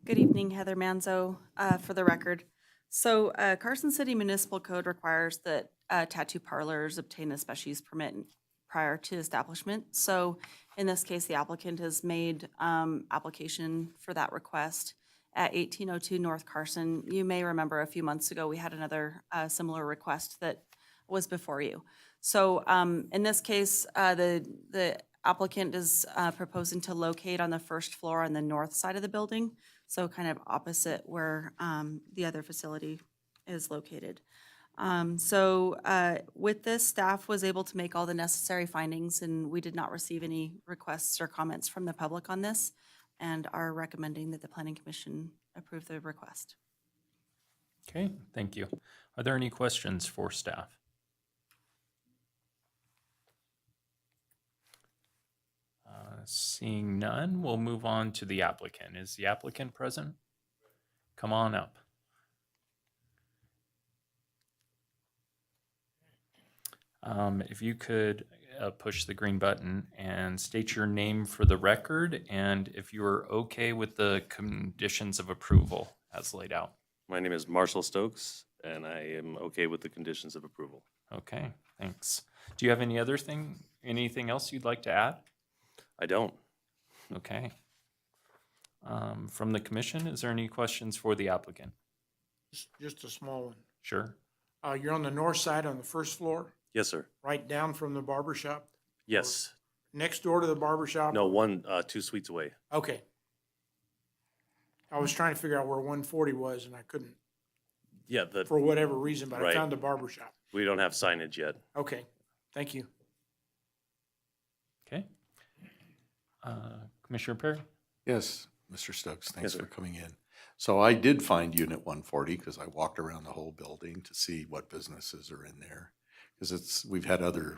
Good evening, Heather Manzo, for the record. So Carson City Municipal Code requires that tattoo parlors obtain a special use permit prior to establishment. So in this case, the applicant has made application for that request at 1802 North Carson. You may remember a few months ago, we had another similar request that was before you. So in this case, the applicant is proposing to locate on the first floor on the north side of the building, so kind of opposite where the other facility is located. With this, staff was able to make all the necessary findings, and we did not receive any requests or comments from the public on this, and are recommending that the Planning Commission approve the request. Okay, thank you. Are there any questions for staff? Seeing none, we'll move on to the applicant. Is the applicant present? Come on up. If you could push the green button and state your name for the record, and if you are okay with the conditions of approval as laid out. My name is Marshall Stokes, and I am okay with the conditions of approval. Okay, thanks. Do you have anything else you'd like to add? I don't. Okay. From the commission, is there any questions for the applicant? Just a small one. Sure. You're on the north side on the first floor, Yes, sir. right down from the barber shop, Yes. next door to the barber shop? No, two suites away. Okay. I was trying to figure out where 140 was and I couldn't Yeah, for whatever reason, but I Right. found the barber shop. we don't have signage yet. Okay, thank you. Okay. Commissioner Perry? Yes, Mr. Stokes, thanks Yes, for sir. coming in. So I did find Unit 140 because I walked around the whole building to see what businesses are in there. Because we've had other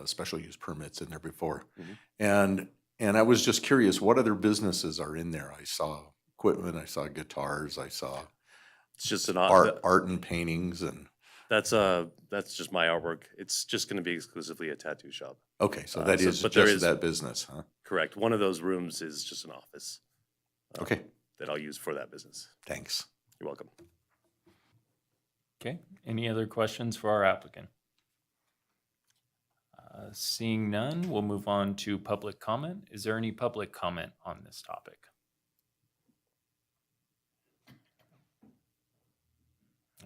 special use permits in there before. And I was just curious, what other businesses are in there? I saw equipment, I saw guitars, I saw It's just an art and paintings and, That's just my artwork. It's just going to be exclusively a tattoo shop. okay, so that is but there just is- that business, huh? Correct. One of those rooms is just an office. Okay. That I'll use for that business. Thanks. You're welcome. Okay. Any other questions for our applicant? Seeing none, we'll move on to public comment. Is there any public comment on this topic?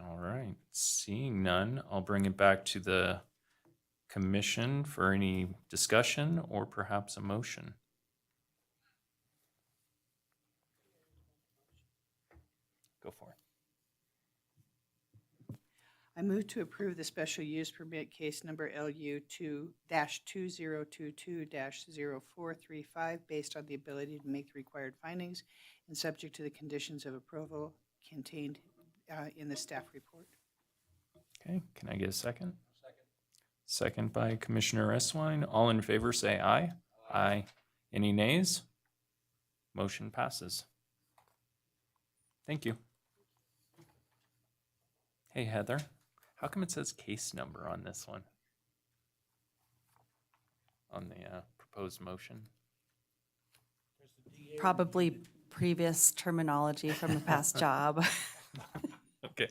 All right. Seeing none, I'll bring it back to the commission for any discussion or perhaps a motion. Go for it. I move to approve the special use permit case number LU 2-2022-0435 based on the ability to make the required findings and subject to the conditions of approval contained in the staff report. Okay, can I get a second? Second by Commissioner Eswine. All in favor, say aye. Aye. Any nays? Motion passes. Thank you. Hey, Heather, how come it says case number on this one? On the proposed motion? Probably previous terminology from the past job. Okay.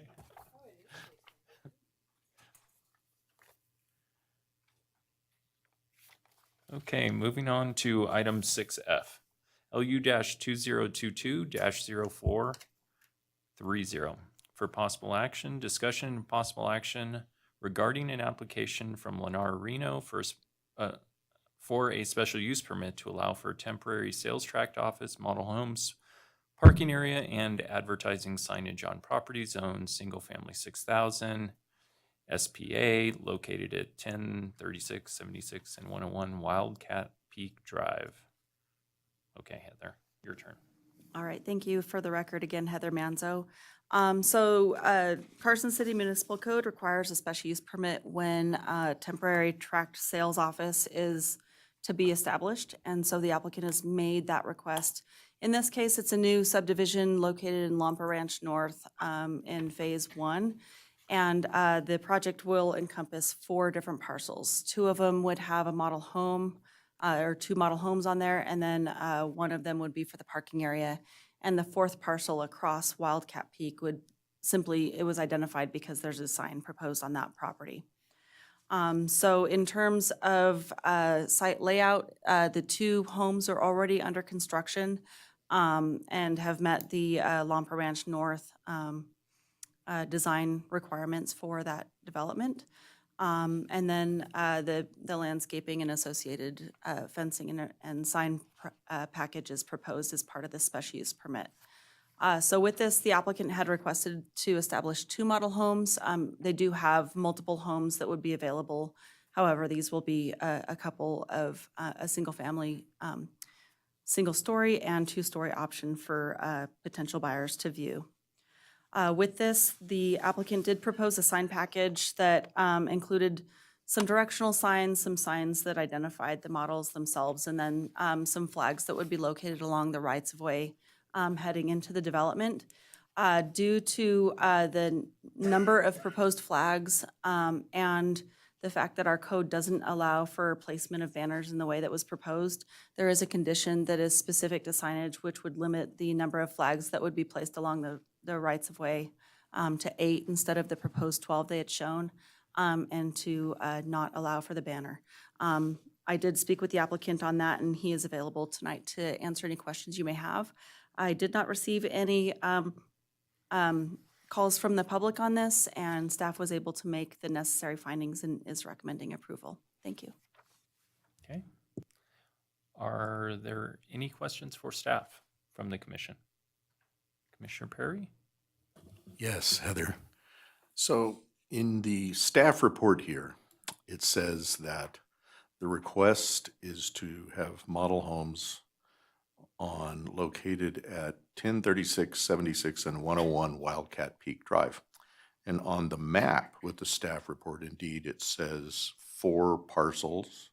Okay, moving on to item 6F. LU-2022-0430. For possible action, discussion and possible action regarding an application from Lennar Reno for a special use permit to allow for temporary sales tract office, model homes, parking area, and advertising signage on property zone, single-family 6,000, SPA, located at 1036, 76, and 101 Wildcat Peak Drive. Okay, Heather, your turn. All right, thank you. For the record, again, Heather Manzo. Carson City Municipal Code requires a special use permit when a temporary tract sales office is to be established, and so the applicant has made that request. In this case, it's a new subdivision located in Lampa Ranch North in Phase 1, and the project will encompass 4 different parcels. 2 of them would have a model home, or 2 model homes on there, and then 1 of them would be for the parking area. And the 4th parcel across Wildcat Peak would simply, it was identified because there's a sign proposed on that property. So in terms of site layout, the 2 homes are already under construction and have met the Lampa Ranch North design requirements for that development. And then the landscaping and associated fencing and sign package is proposed as part of the special use permit. So with this, the applicant had requested to establish 2 model homes. They do have multiple homes that would be available. However, these will be a couple of a single-family, single-story and 2-story option for potential buyers to view. With this, the applicant did propose a sign package that included some directional signs, some signs that identified the models themselves, and then some flags that would be located along the rights-of-way heading into the development. Due to the number of proposed flags and the fact that our code doesn't allow for placement of banners in the way that was proposed, there is a condition that is specific to signage which would limit the number of flags that would be placed along the rights-of-way to 8 instead of the proposed 12 they had shown, and to not allow for the banner. I did speak with the applicant on that, and he is available tonight to answer any questions you may have. I did not receive any calls from the public on this, and staff was able to make the necessary findings and is recommending approval. Thank you. Okay. Are there any questions for staff from the commission? Commissioner Perry? Yes, Heather. So in the staff report here, it says that the request is to have model homes located at 1036, 76, and 101 Wildcat Peak Drive. And on the map with the staff report, indeed, it says 4 parcels,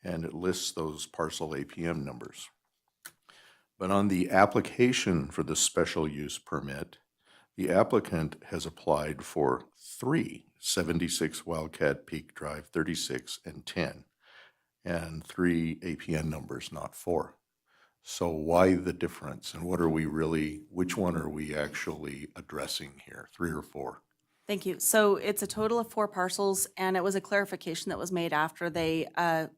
and it lists those parcel APM numbers. But on the application for the special use permit, the applicant has applied for 3, 76 Wildcat Peak Drive, 36, and 10, and 3 APN numbers, not 4. So why the difference, and which one are we actually addressing here, 3 or 4? Thank you. So it's a total of 4 parcels, and it was a clarification that was made after they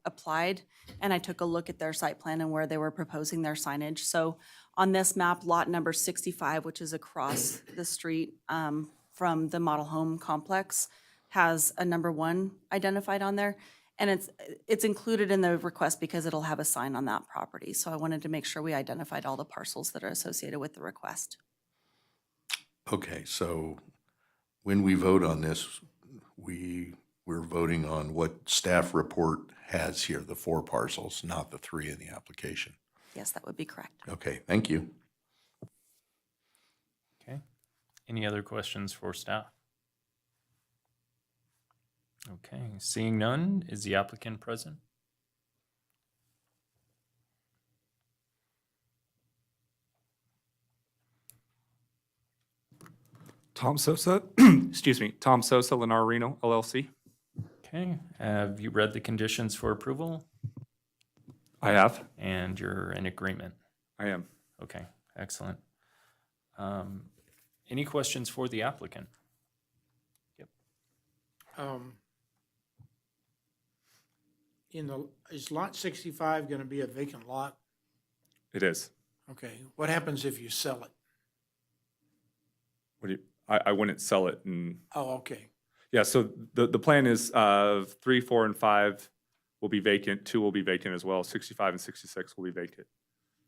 applied, and I took a look at their site plan and where they were proposing their signage. So on this map, lot number 65, which is across the street from the model home complex, has a number 1 identified on there. And it's included in the request because it'll have a sign on that property. So I wanted to make sure we identified all the parcels that are associated with the request. Okay, so when we vote on this, we're voting on what staff report has here, the 4 parcels, not the 3 in the application. Yes, that would be correct. Okay, thank you. Okay. Any other questions for staff? Okay, seeing none, is the applicant present? Tom Sosa, excuse me, Tom Sosa, Lennar Reno, LLC. Okay, have you read the conditions for approval? I have. And you're in agreement? I am. Okay, excellent. Any questions for the applicant? Yep. Is lot 65 going to be a vacant lot? It is. Okay, what happens if you sell it? What do you, I wouldn't sell it. And Oh, okay, yeah, so the plan is 3, 4, and 5 will be vacant. 2 will be vacant as well. 65 and 66 will be vacant.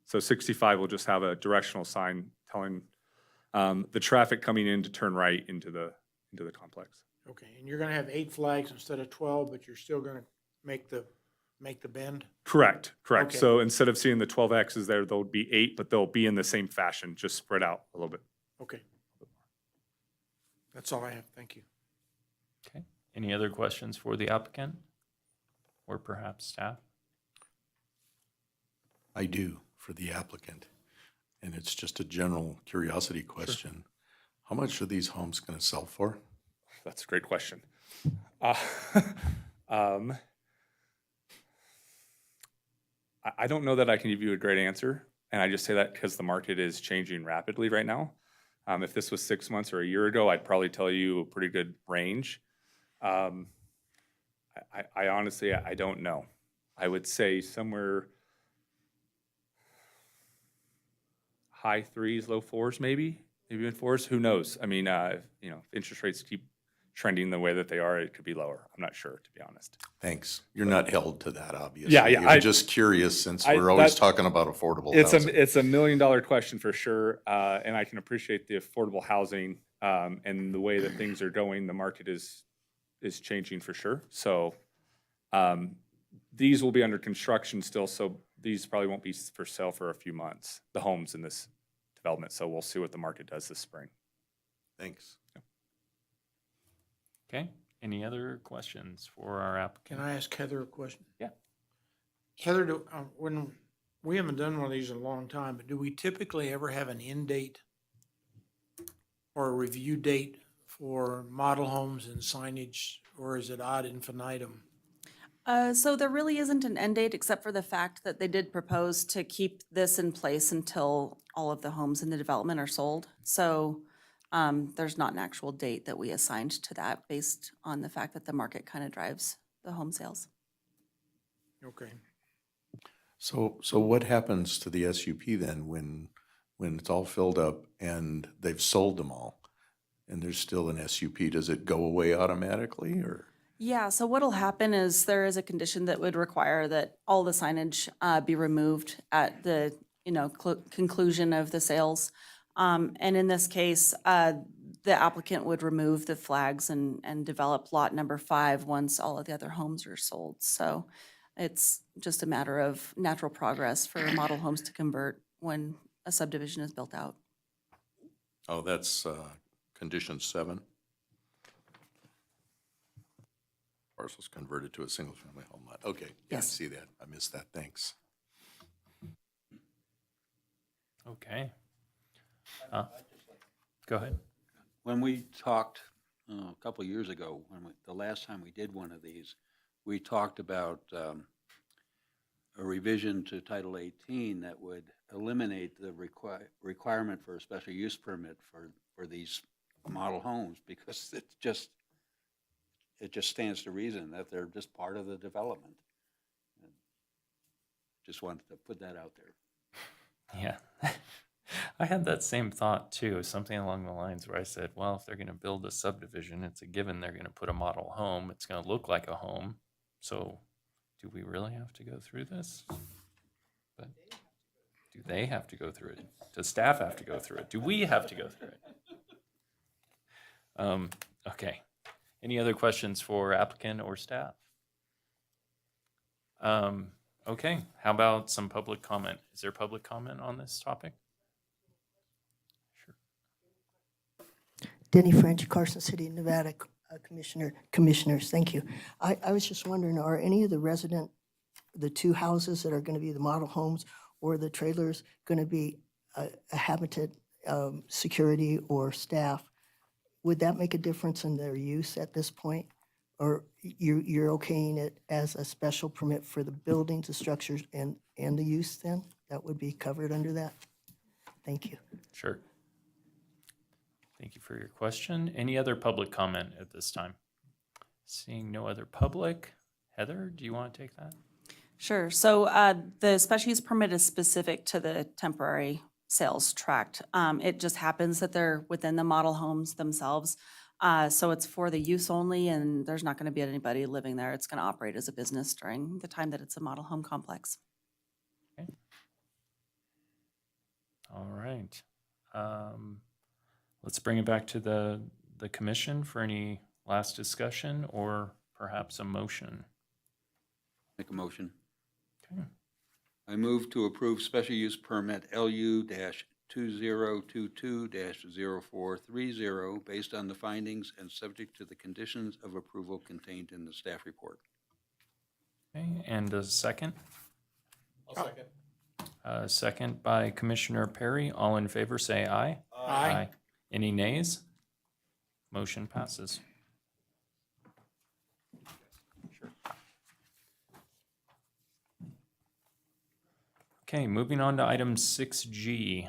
So 65 will just have a directional sign telling the traffic coming in to turn right into the complex. okay, and you're going to have 8 flags instead of 12, but you're still going to make the bend? Correct. Okay. So instead of seeing the 12 X's there, there'll be 8, but they'll be in the same fashion, just spread out a little bit. Okay. That's all I have, thank you. Okay, any other questions for the applicant? Or perhaps staff? I do for the applicant, and it's just a general curiosity question. How much are these homes going to sell for? That's a great question. I don't know that I can give you a great answer, and I just say that because the market is changing rapidly right now. If this was 6 months or a year ago, I'd probably tell you a pretty good range. I honestly, I don't know. I would say somewhere high 3s, low 4s, maybe in 4s. Who knows? I mean, if interest rates keep trending the way that they are, it could be lower. I'm not sure, to be honest. Thanks. You're not held to that, obviously. Yeah. I'm just curious since we're always talking about affordable housing. It's $1 million question for sure, and I can appreciate the affordable housing and the way that things are going. The market is changing for sure. So these will be under construction still, so these probably won't be for sale for a few months, the homes in this development. So we'll see what the market does this spring. Thanks. Okay, Any other questions for our applicant? Can I ask Heather a question? Yeah. Heather, when, we haven't done one of these in a long time, but do we typically ever have an end date or a review date for model homes and signage, or is it ad infinitum? So there really isn't an end date except for the fact that they did propose to keep this in place until all of the homes in the development are sold. So there's not an actual date that we assigned to that based on the fact that the market kind of drives the home sales. Okay. So what happens to the SUP then when it's all filled up and they've sold them all? And there's still an SUP, does it go away automatically or? Yeah, so what'll happen is there is a condition that would require that all the signage be removed at the, conclusion of the sales. And in this case, the applicant would remove the flags and develop lot number 5 once all of the other homes are sold. So it's just a matter of natural progress for model homes to convert when a subdivision is built out. Oh, that's condition 7. Parcels converted to a single-family home lot. Okay, yeah, I Yes. see that. I missed that. Thanks. Okay. Go ahead. When we talked a couple of years ago, the last time we did one of these, we talked about a revision to Title 18 that would eliminate the requirement for a special use permit for these model homes, because it just stands to reason that they're just part of the development. Just wanted to put that out there. Yeah. I had that same thought too, something along the lines where I said, well, if they're going to build a subdivision, it's a given they're going to put a model home. It's going to look like a home. So do we really have to go through this? But do they have to go through it? Does staff have to go through it? Do we have to go through it? Okay. Any other questions for applicant or staff? Okay, how about some public comment? Is there public comment on this topic? Sure. Denny French, Carson City, Nevada, Commissioners, thank you. I was just wondering, are any of the 2 houses that are going to be the model homes or the trailers going to be a habitat security or staff? Would that make a difference in their use at this point? Or you're okaying it as a special permit for the buildings, the structures, and the use then? That would be covered under that? Thank you. Sure. Thank you for your question. Any other public comment at this time? Seeing no other public. Heather, do you want to take that? Sure. So the special use permit is specific to the temporary sales tract. It just happens that they're within the model homes themselves. So it's for the use only, and there's not going to be anybody living there. It's going to operate as a business during the time that it's a model home complex. Okay. All right. Let's bring it back to the commission for any last discussion or perhaps a motion. Make a motion. Okay. I move to approve special use permit LU-2022-0430 based on the findings and subject to the conditions of approval contained in the staff report. Okay, and a second? I'll second. Second by Commissioner Perry. All in favor, say aye. Aye. Any nays? Motion passes. Sure. Okay, moving on to item 6G,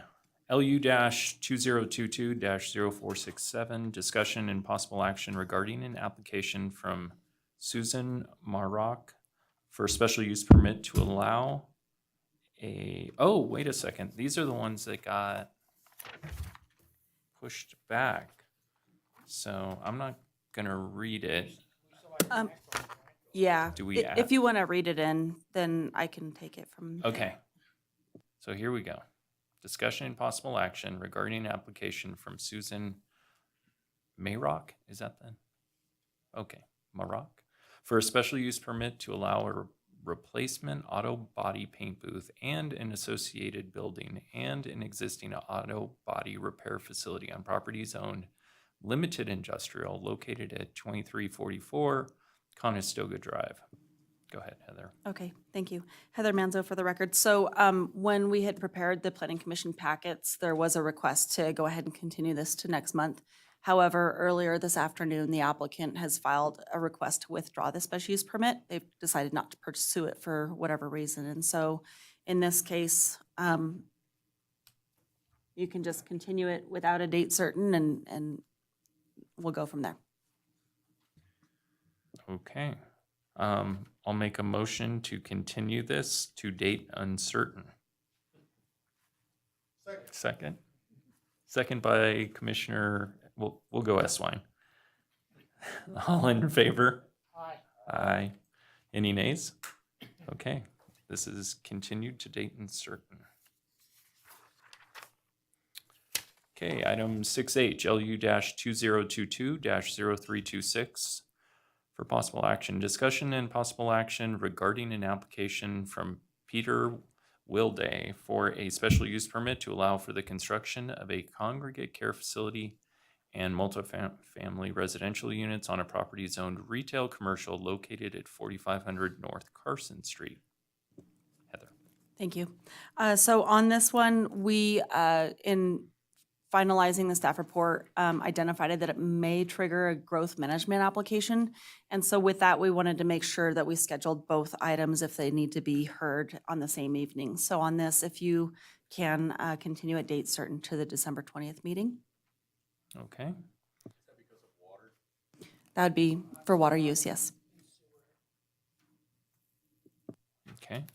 LU-2022-0467, discussion and possible action regarding an application from Susan Maroc for special use permit to allow oh, wait a second. These are the ones that got pushed back. So I'm not gonna read it. Yeah. Do we If you want to read it in, then I can take it from there. Okay. So here we go. Discussion and possible action regarding an application from Susan Mayrock, is that then? Okay, Maroc, for a special use permit to allow a replacement auto body paint booth and an associated building and an existing auto body repair facility on properties owned Limited Industrial located at 2344 Conestoga Drive. Go ahead, Heather. Okay, thank you. Heather Manzo for the record. So when we had prepared the Planning Commission packets, there was a request to go ahead and continue this to next month. However, earlier this afternoon, the applicant has filed a request to withdraw the special use permit. They've decided not to pursue it for whatever reason. And so in this case, you can just continue it without a date certain and we'll go from there. Okay. I'll make a motion to continue this to date uncertain. Second. Second by Commissioner, we'll go Eswine. All in favor? Aye. Aye. Any nays? Okay, this is continued to date uncertain. Okay, item 6H, LU-2022-0326 for possible action. Discussion and possible action regarding an application from Peter Wilday for a special use permit to allow for the construction of a congregate care facility and multifamily residential units on a property zoned retail commercial located at 4500 North Carson Street. Heather. Thank you. So on this one, we, in finalizing the staff report, identified that it may trigger a growth management application. And so with that, we wanted to make sure that we scheduled both items if they need to be heard on the same evening. So on this, if you can continue at date certain to the December 20th meeting. Okay. That would be for water use, yes. Okay.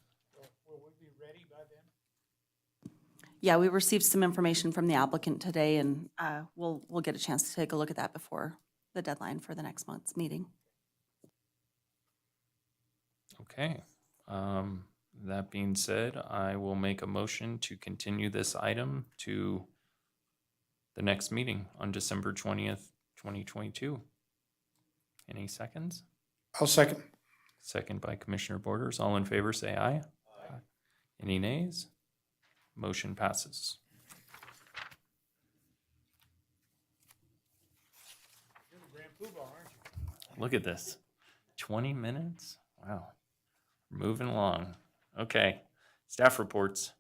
Will we be ready by then? Yeah, we received some information from the applicant today, and we'll get a chance to take a look at that before the deadline for the next month's meeting. Okay. That being said, I will make a motion to continue this item to the next meeting on December 20th, 2022. Any seconds? I'll second. Second by Commissioner Borders. All in favor, say aye. Aye. Any nays? Motion passes. You're the grand poobah, aren't you? Look at this. 20 minutes? Wow. Moving along. Okay. Staff reports.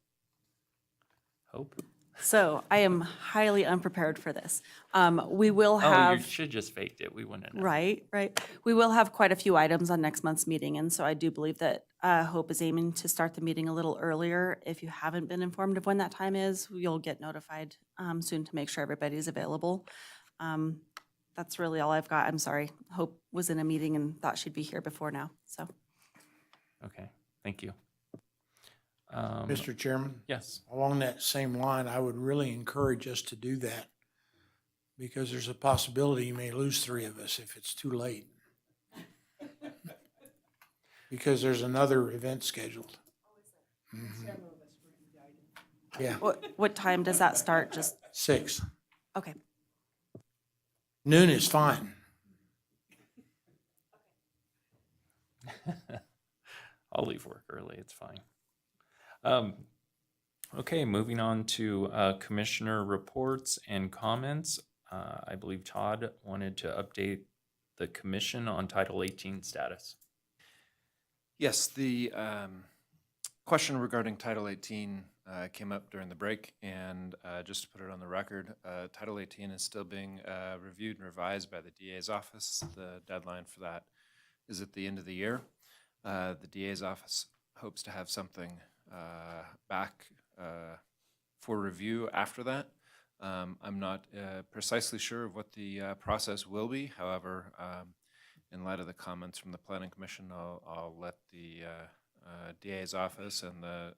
Hope. So I am highly unprepared for this. We will Oh, have. you should just faked it. We wouldn't know. Right, right. We will have quite a few items on next month's meeting, and so I do believe that Hope is aiming to start the meeting a little earlier. If you haven't been informed of when that time is, you'll get notified soon to make sure everybody's available. That's really all I've got. I'm sorry. Hope was in a meeting and thought she'd be here before now, so. Okay. Thank you. Mr. Chairman? Yes. Along that same line, I would really encourage us to do that because there's a possibility you may lose 3 of us if it's too late. Because there's another event scheduled. Mhm. Yeah, What time does that start? Just, 6. okay. Noon is fine. I'll leave work early. It's fine. Okay, moving on to commissioner reports and comments. I believe Todd wanted to update the commission on Title 18 status. Yes, the question regarding Title 18 came up during the break, and just to put it on the record, Title 18 is still being reviewed and revised by the DA's office. The deadline for that is at the end of the year. The DA's office hopes to have something back for review after that. I'm not precisely sure of what the process will be. However, in light of the comments from the Planning Commission, I'll let the DA's office and the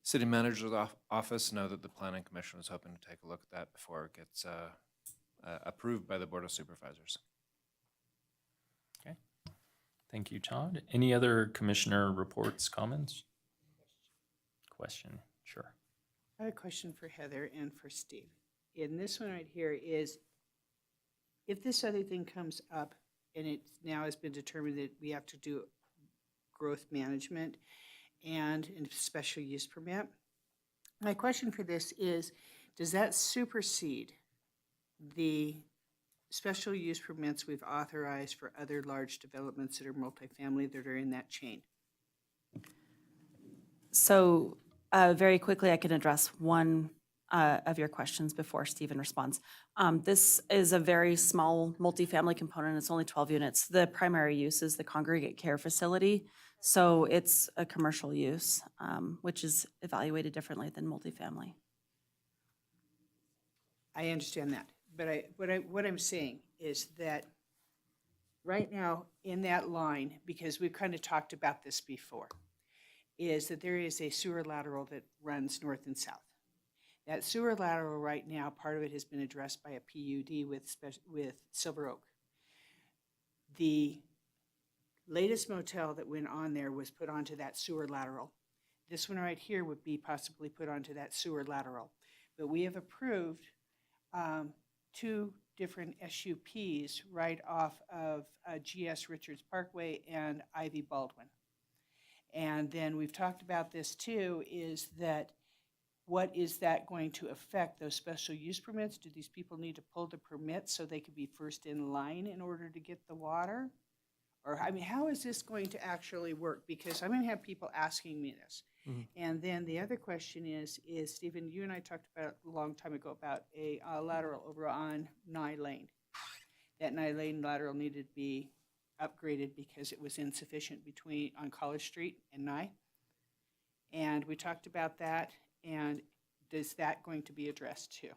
City Manager's office know that the Planning Commission is hoping to take a look at that before it gets approved by the Board of Supervisors. Okay. Thank you, Todd. Any other commissioner reports, comments? Question? Sure. I have a question for Heather and for Steve. And this one right here is, if this other thing comes up and it now has been determined that we have to do growth management and a special use permit, my question for this is, does that supersede the special use permits we've authorized for other large developments that are multifamily that are in that chain? So very quickly, I can address one of your questions before Stephen responds. This is a very small multifamily component. It's only 12 units. The primary use is the congregate care facility. So it's a commercial use, which is evaluated differently than multifamily. I understand that, but what I'm saying is that right now in that line, because we've kind of talked about this before, is that there is a sewer lateral that runs north and south. That sewer lateral right now, part of it has been addressed by a PUD with Silver Oak. The latest motel that went on there was put onto that sewer lateral. This one right here would be possibly put onto that sewer lateral. But we have approved 2 different SUPs right off of GS Richards Parkway and Ivy Baldwin. And then we've talked about this too, is that what is that going to affect those special use permits? Do these people need to pull the permits so they could be first in line in order to get the water? Or, I mean, how is this going to actually work? Because I'm going to have people asking me this. And then the other question is Stephen, you and I talked about a long time ago about a lateral over on Nye Lane. That Nye Lane lateral needed to be upgraded because it was insufficient on College Street and Nye. And we talked about that, and is that going to be addressed too?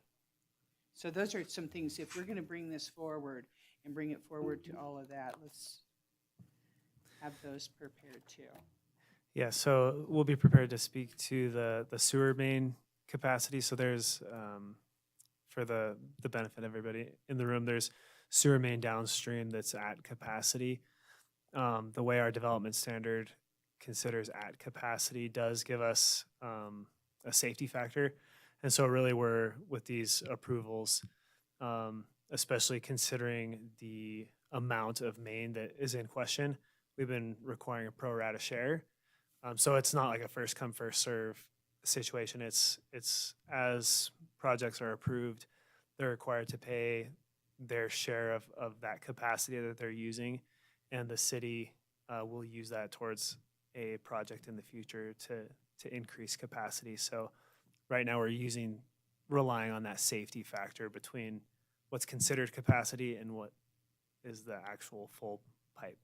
So those are some things, if we're going to bring this forward and bring it forward to all of that, let's have those prepared too. Yeah, so we'll be prepared to speak to the sewer main capacity. So there's, for the benefit of everybody in the room, there's sewer main downstream that's at capacity. The way our development standard considers at capacity does give us a safety factor. And so really we're, with these approvals, especially considering the amount of main that is in question, we've been requiring a pro rata share. So it's not like a first come, first serve situation. It's as projects are approved, they're required to pay their share of that capacity that they're using, and the city will use that towards a project in the future to increase capacity. So right now we're relying on that safety factor between what's considered capacity and what is the actual full pipe.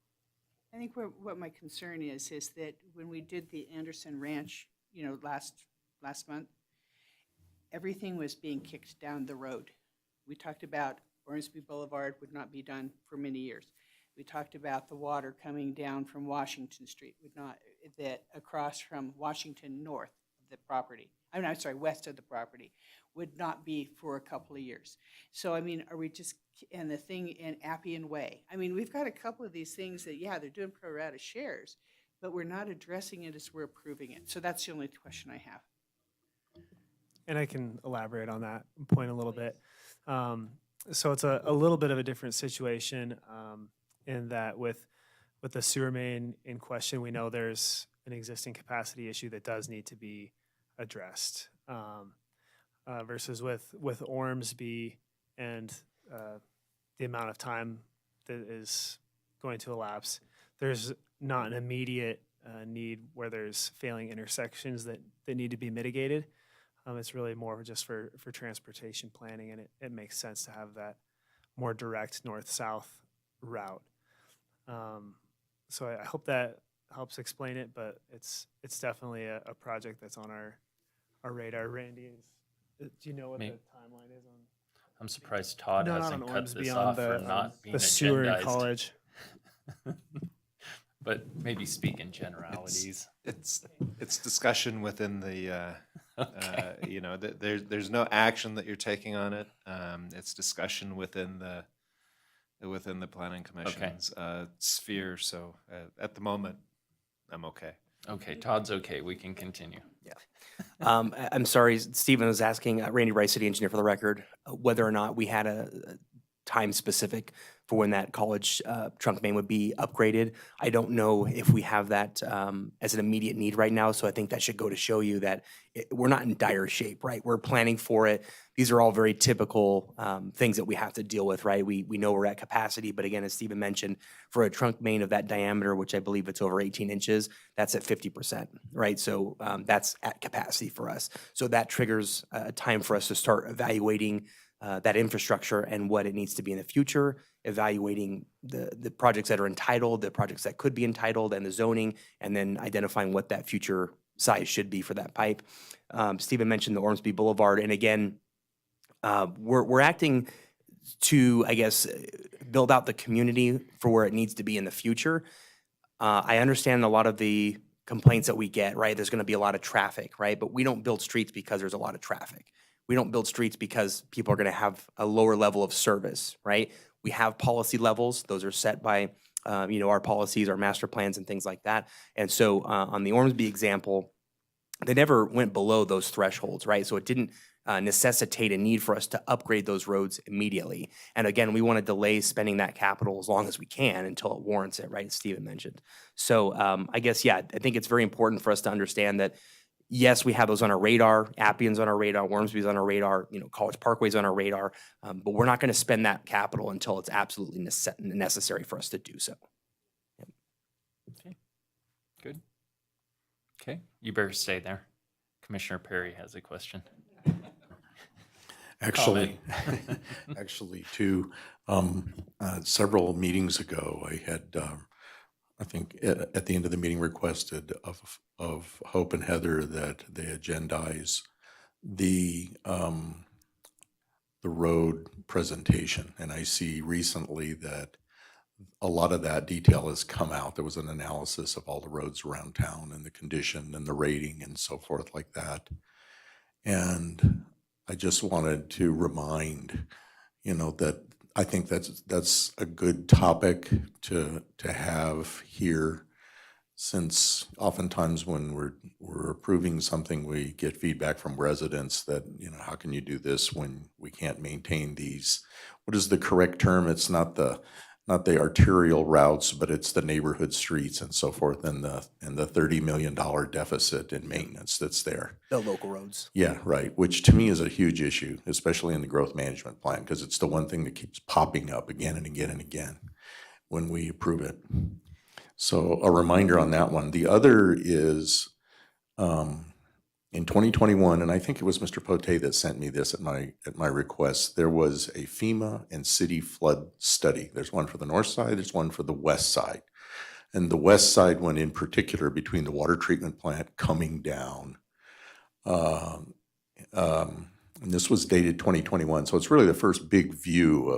I think what my concern is that when we did the Anderson Ranch, last month, everything was being kicked down the road. We talked about Ormsby Boulevard would not be done for many years. We talked about the water coming down from Washington Street that across from Washington north of the property. I'm sorry, west of the property would not be for a couple of years. So, I mean, are we just, and the thing in Appian Way, I mean, we've got a couple of these things that, yeah, they're doing pro rata shares, but we're not addressing it as we're approving it. So that's the only question I have. And I can elaborate on that point a little bit. So it's a little bit of a different situation in that with the sewer main in question, we know there's an existing capacity issue that does need to be addressed. Versus with Ormsby and the amount of time that is going to elapse, there's not an immediate need where there's failing intersections that need to be mitigated. It's really more just for transportation planning, and it makes sense to have that more direct north-south route. So I hope that helps explain it, but it's definitely a project that's on our radar. Randy, do you know what the timeline is on? I'm surprised Todd No, hasn't not on cut Ormsby, this on off for not being the sewer in agendized. college. But maybe speak in generalities. It's discussion within the, Okay. there's no action that you're taking on it. It's discussion within the planning commission's sphere. So at the moment, I'm okay. Okay, Todd's okay. We can continue. Yeah. I'm sorry, Stephen was asking, Randy Rice, city engineer for the record, whether or not we had time specific for when that college trunk main would be upgraded. I don't know if we have that as an immediate need right now, so I think that should go to show you that we're not in dire shape, right? We're planning for it. These are all very typical things that we have to deal with, right? We know we're at capacity, but again, as Stephen mentioned, for a trunk main of that diameter, which I believe it's over 18 inches, that's at 50%, right? So that's at capacity for us. So that triggers a time for us to start evaluating that infrastructure and what it needs to be in the future, evaluating the projects that are entitled, the projects that could be entitled, and the zoning, and then identifying what that future size should be for that pipe. Stephen mentioned the Ormsby Boulevard, and again, we're acting to, I guess, build out the community for where it needs to be in the future. I understand a lot of the complaints that we get, right? There's going to be a lot of traffic, right? But we don't build streets because there's a lot of traffic. We don't build streets because people are going to have a lower level of service, right? We have policy levels. Those are set by, our policies, our master plans, and things like that. And so on the Ormsby example, they never went below those thresholds, right? So it didn't necessitate a need for us to upgrade those roads immediately. And again, we want to delay spending that capital as long as we can until it warrants it, right? As Stephen mentioned. So I guess, I think it's very important for us to understand that yes, we have those on our radar. Appion's on our radar. Wormsby's on our radar. College Parkway's on our radar. But we're not going to spend that capital until it's absolutely necessary for us to do so. Okay, good. Okay, you better stay there. Commissioner Perry has a question. Actually, too, several meetings ago, I had, I think at the end of the meeting requested of Hope and Heather that they agendize the road presentation. And I see recently that a lot of that detail has come out. There was an analysis of all the roads around town and the condition and the rating and so forth like that. And I just wanted to remind, that I think that's a good topic to have here, since oftentimes when we're approving something, we get feedback from residents that, how can you do this when we can't maintain these? What is the correct term? It's not the arterial routes, but it's the neighborhood streets and so forth, and the $30 million deficit in maintenance that's there. The local roads. Yeah, right, which to me is a huge issue, especially in the growth management plan, because it's the one thing that keeps popping up again and again and again when we approve it. So a reminder on that one. The other is in 2021, and I think it was Mr. Pote that sent me this at my request, there was a FEMA and city flood study. There's one for the north side, there's one for the west side. And the west side one in particular, between the water treatment plant coming down, and this was dated 2021, so it's really the first big view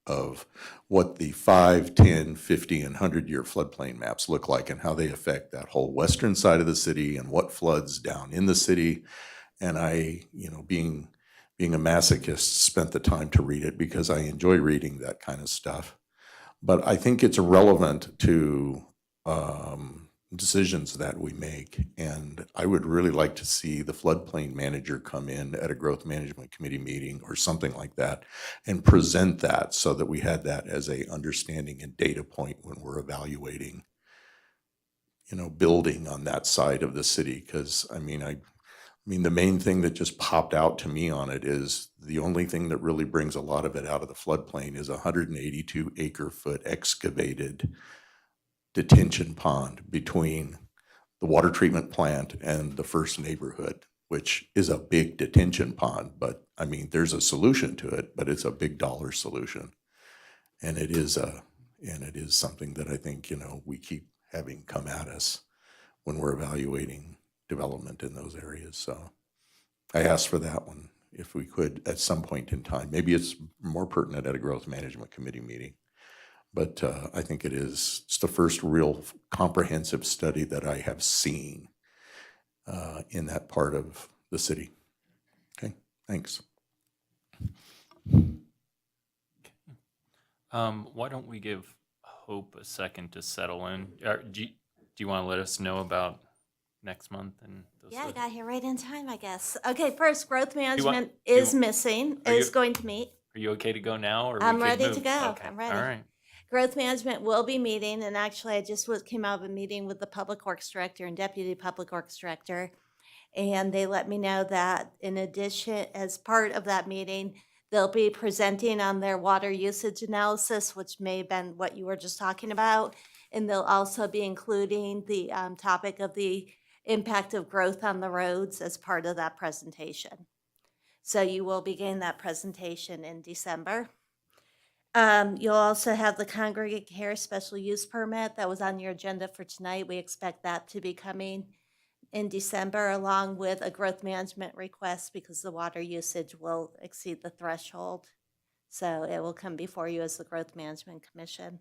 of what the 5, 10, 50, and 100-year floodplain maps look like and how they affect that whole western side of the city and what floods down in the city. And I, being a masochist, spent the time to read it because I enjoy reading that kind of stuff. But I think it's relevant to decisions that we make. And I would really like to see the floodplain manager come in at a growth management committee meeting or something like that and present that so that we had that as a understanding and data point when we're evaluating, building on that side of the city. Because I mean, the main thing that just popped out to me on it is the only thing that really brings a lot of it out of the floodplain is a 182 acre foot excavated detention pond between the water treatment plant and the first neighborhood, which is a big detention pond. But I mean, there's a solution to it, but it's a big dollar solution. And it is something that I think, we keep having come at us when we're evaluating development in those areas. So I asked for that one, if we could at some point in time. Maybe it's more pertinent at a growth management committee meeting. But I think it's the first real comprehensive study that I have seen in that part of the city. Okay, thanks. Why don't we give Hope a second to settle in? Do you want to let us know about next month and those I got here right in time, I guess. Okay, first, growth management do you- is missing, are is you- going to meet. Are you okay to go now, or we I'm could ready to move? go. Okay, I'm ready. all right. Growth Management will be meeting, and actually, I just came out of a meeting with the Public Works Director and Deputy Public Works Director, and they let me know that in addition, as part of that meeting, they'll be presenting on their water usage analysis, which may have been what you were just talking about, and they'll also be including the topic of the impact of growth on the roads as part of that presentation. So you will be getting that presentation in December. You'll also have the congregate care special use permit that was on your agenda for tonight. We expect that to be coming in December, along with a growth management request because the water usage will exceed the threshold. So it will come before you as the Growth Management Commission.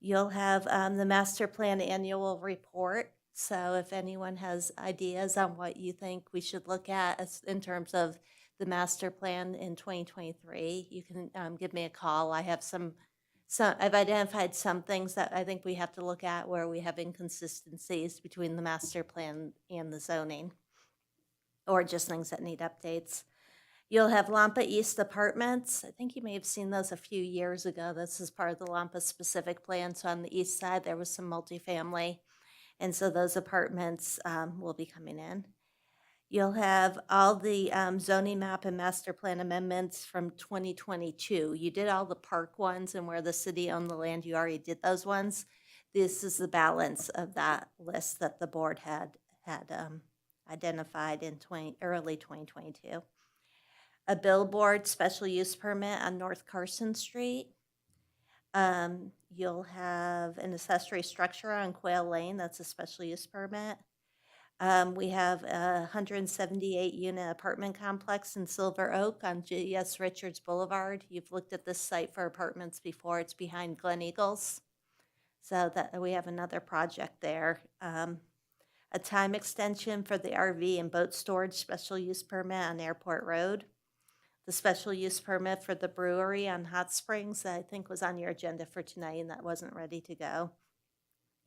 You'll have the master plan annual report. So if anyone has ideas on what you think we should look at in terms of the master plan in 2023, you can give me a call. I have I've identified some things that I think we have to look at where we have inconsistencies between the master plan and the zoning, or just things that need updates. You'll have Lampa East Apartments. I think you may have seen those a few years ago. This is part of the Lampa specific plan. So on the east side, there was some multifamily. And so those apartments will be coming in. You'll have all the zoning map and master plan amendments from 2022. You did all the park ones, and where the city owned the land, you already did those ones. This is the balance of that list that the board had identified in early 2022. A billboard special use permit on North Carson Street. You'll have an accessory structure on Quail Lane. That's a special use permit. We have a 178-unit apartment complex in Silver Oak on G.S. Richards Boulevard. You've looked at this site for apartments before. It's behind Glen Eagles. So that we have another project there. A time extension for the RV and boat storage special use permit on Airport Road. The special use permit for the brewery on Hot Springs that I think was on your agenda for tonight and that wasn't ready to go.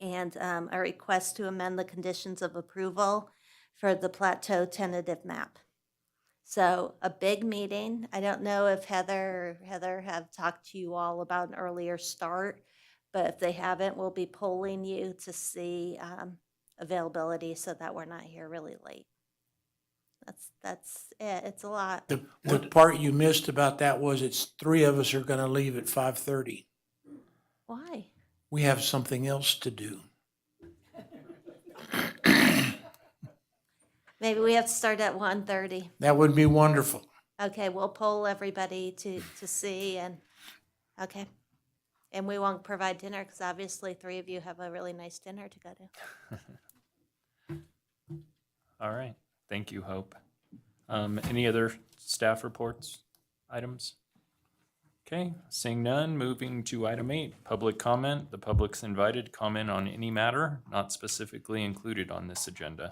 And a request to amend the conditions of approval for the Plateau tentative map. So a big meeting. I don't know if Heather have talked to you all about an earlier start, but if they haven't, we'll be polling you to see availability so that we're not here really late. That's it. It's a lot. The part you missed about that was it's 3 of us are going to leave at 5:30. Why? We have something else to do. Maybe we have to start at 1:30. That would be wonderful. Okay, we'll poll everybody to see and, okay. And we won't provide dinner because obviously 3 of you have a really nice dinner to go to. All right. Thank you, Hope. Any other staff reports, items? Okay, seeing none, moving to item 8, public comment. The public's invited to comment on any matter not specifically included on this agenda.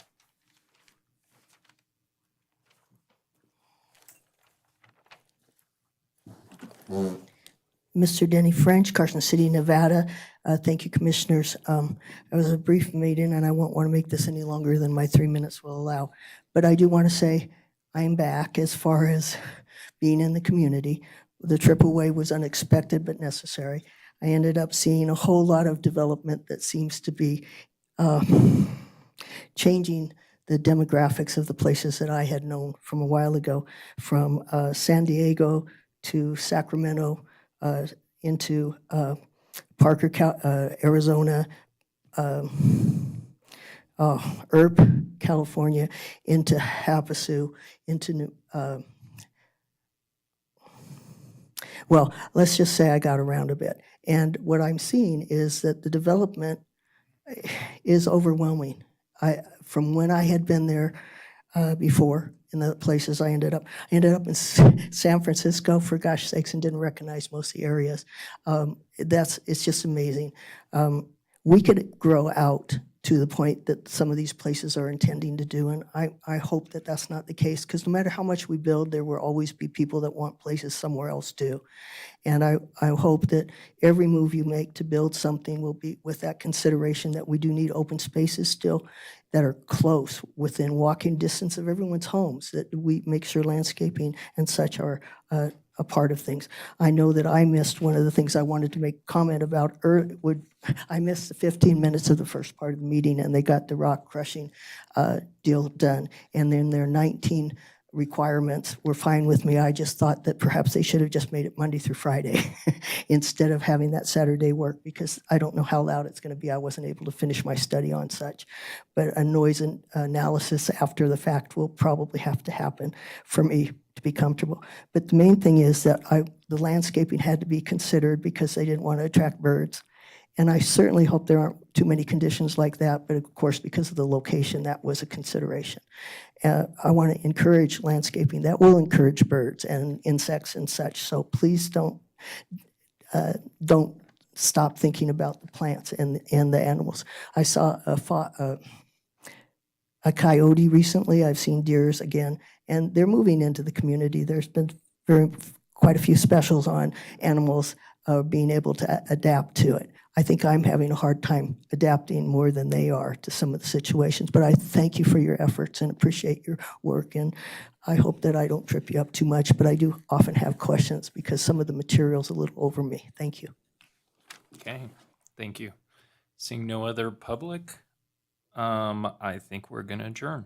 Mr. Denny French, Carson City, Nevada. Thank you, Commissioners. It was a brief meeting, and I won't want to make this any longer than my 3 minutes will allow. But I do want to say I'm back as far as being in the community. The trip away was unexpected but necessary. I ended up seeing a whole lot of development that seems to be changing the demographics of the places that I had known from a while ago, from San Diego to Sacramento, into Parker, Arizona, Earp, California, into Havasu, into well, let's just say I got around a bit. And what I'm seeing is that the development is overwhelming. From when I had been there before, in the places I ended up in San Francisco, for gosh sakes, and didn't recognize most of the areas. It's just amazing. We could grow out to the point that some of these places are intending to do, and I hope that that's not the case, because no matter how much we build, there will always be people that want places somewhere else too. And I hope that every move you make to build something will be with that consideration that we do need open spaces still that are close, within walking distance of everyone's homes, that we make sure landscaping and such are a part of things. I know that I missed one of the things I wanted to make comment about. I missed the 15 minutes of the first part of the meeting, and they got the rock crushing deal done. And then their 19 requirements were fine with me. I just thought that perhaps they should have just made it Monday through Friday instead of having that Saturday work, because I don't know how loud it's going to be. I wasn't able to finish my study on such. But a noise analysis after the fact will probably have to happen for me to be comfortable. But the main thing is that the landscaping had to be considered because they didn't want to attract birds. And I certainly hope there aren't too many conditions like that, but of course, because of the location, that was a consideration. I want to encourage landscaping that will encourage birds and insects and such. So please don't stop thinking about the plants and the animals. I saw a coyote recently. I've seen deers again, and they're moving into the community. There's been quite a few specials on animals being able to adapt to it. I think I'm having a hard time adapting more than they are to some of the situations, but I thank you for your efforts and appreciate your work, and I hope that I don't trip you up too much, but I do often have questions because some of the material's a little over me. Thank you. Okay, thank you. Seeing no other public, I think we're gonna adjourn.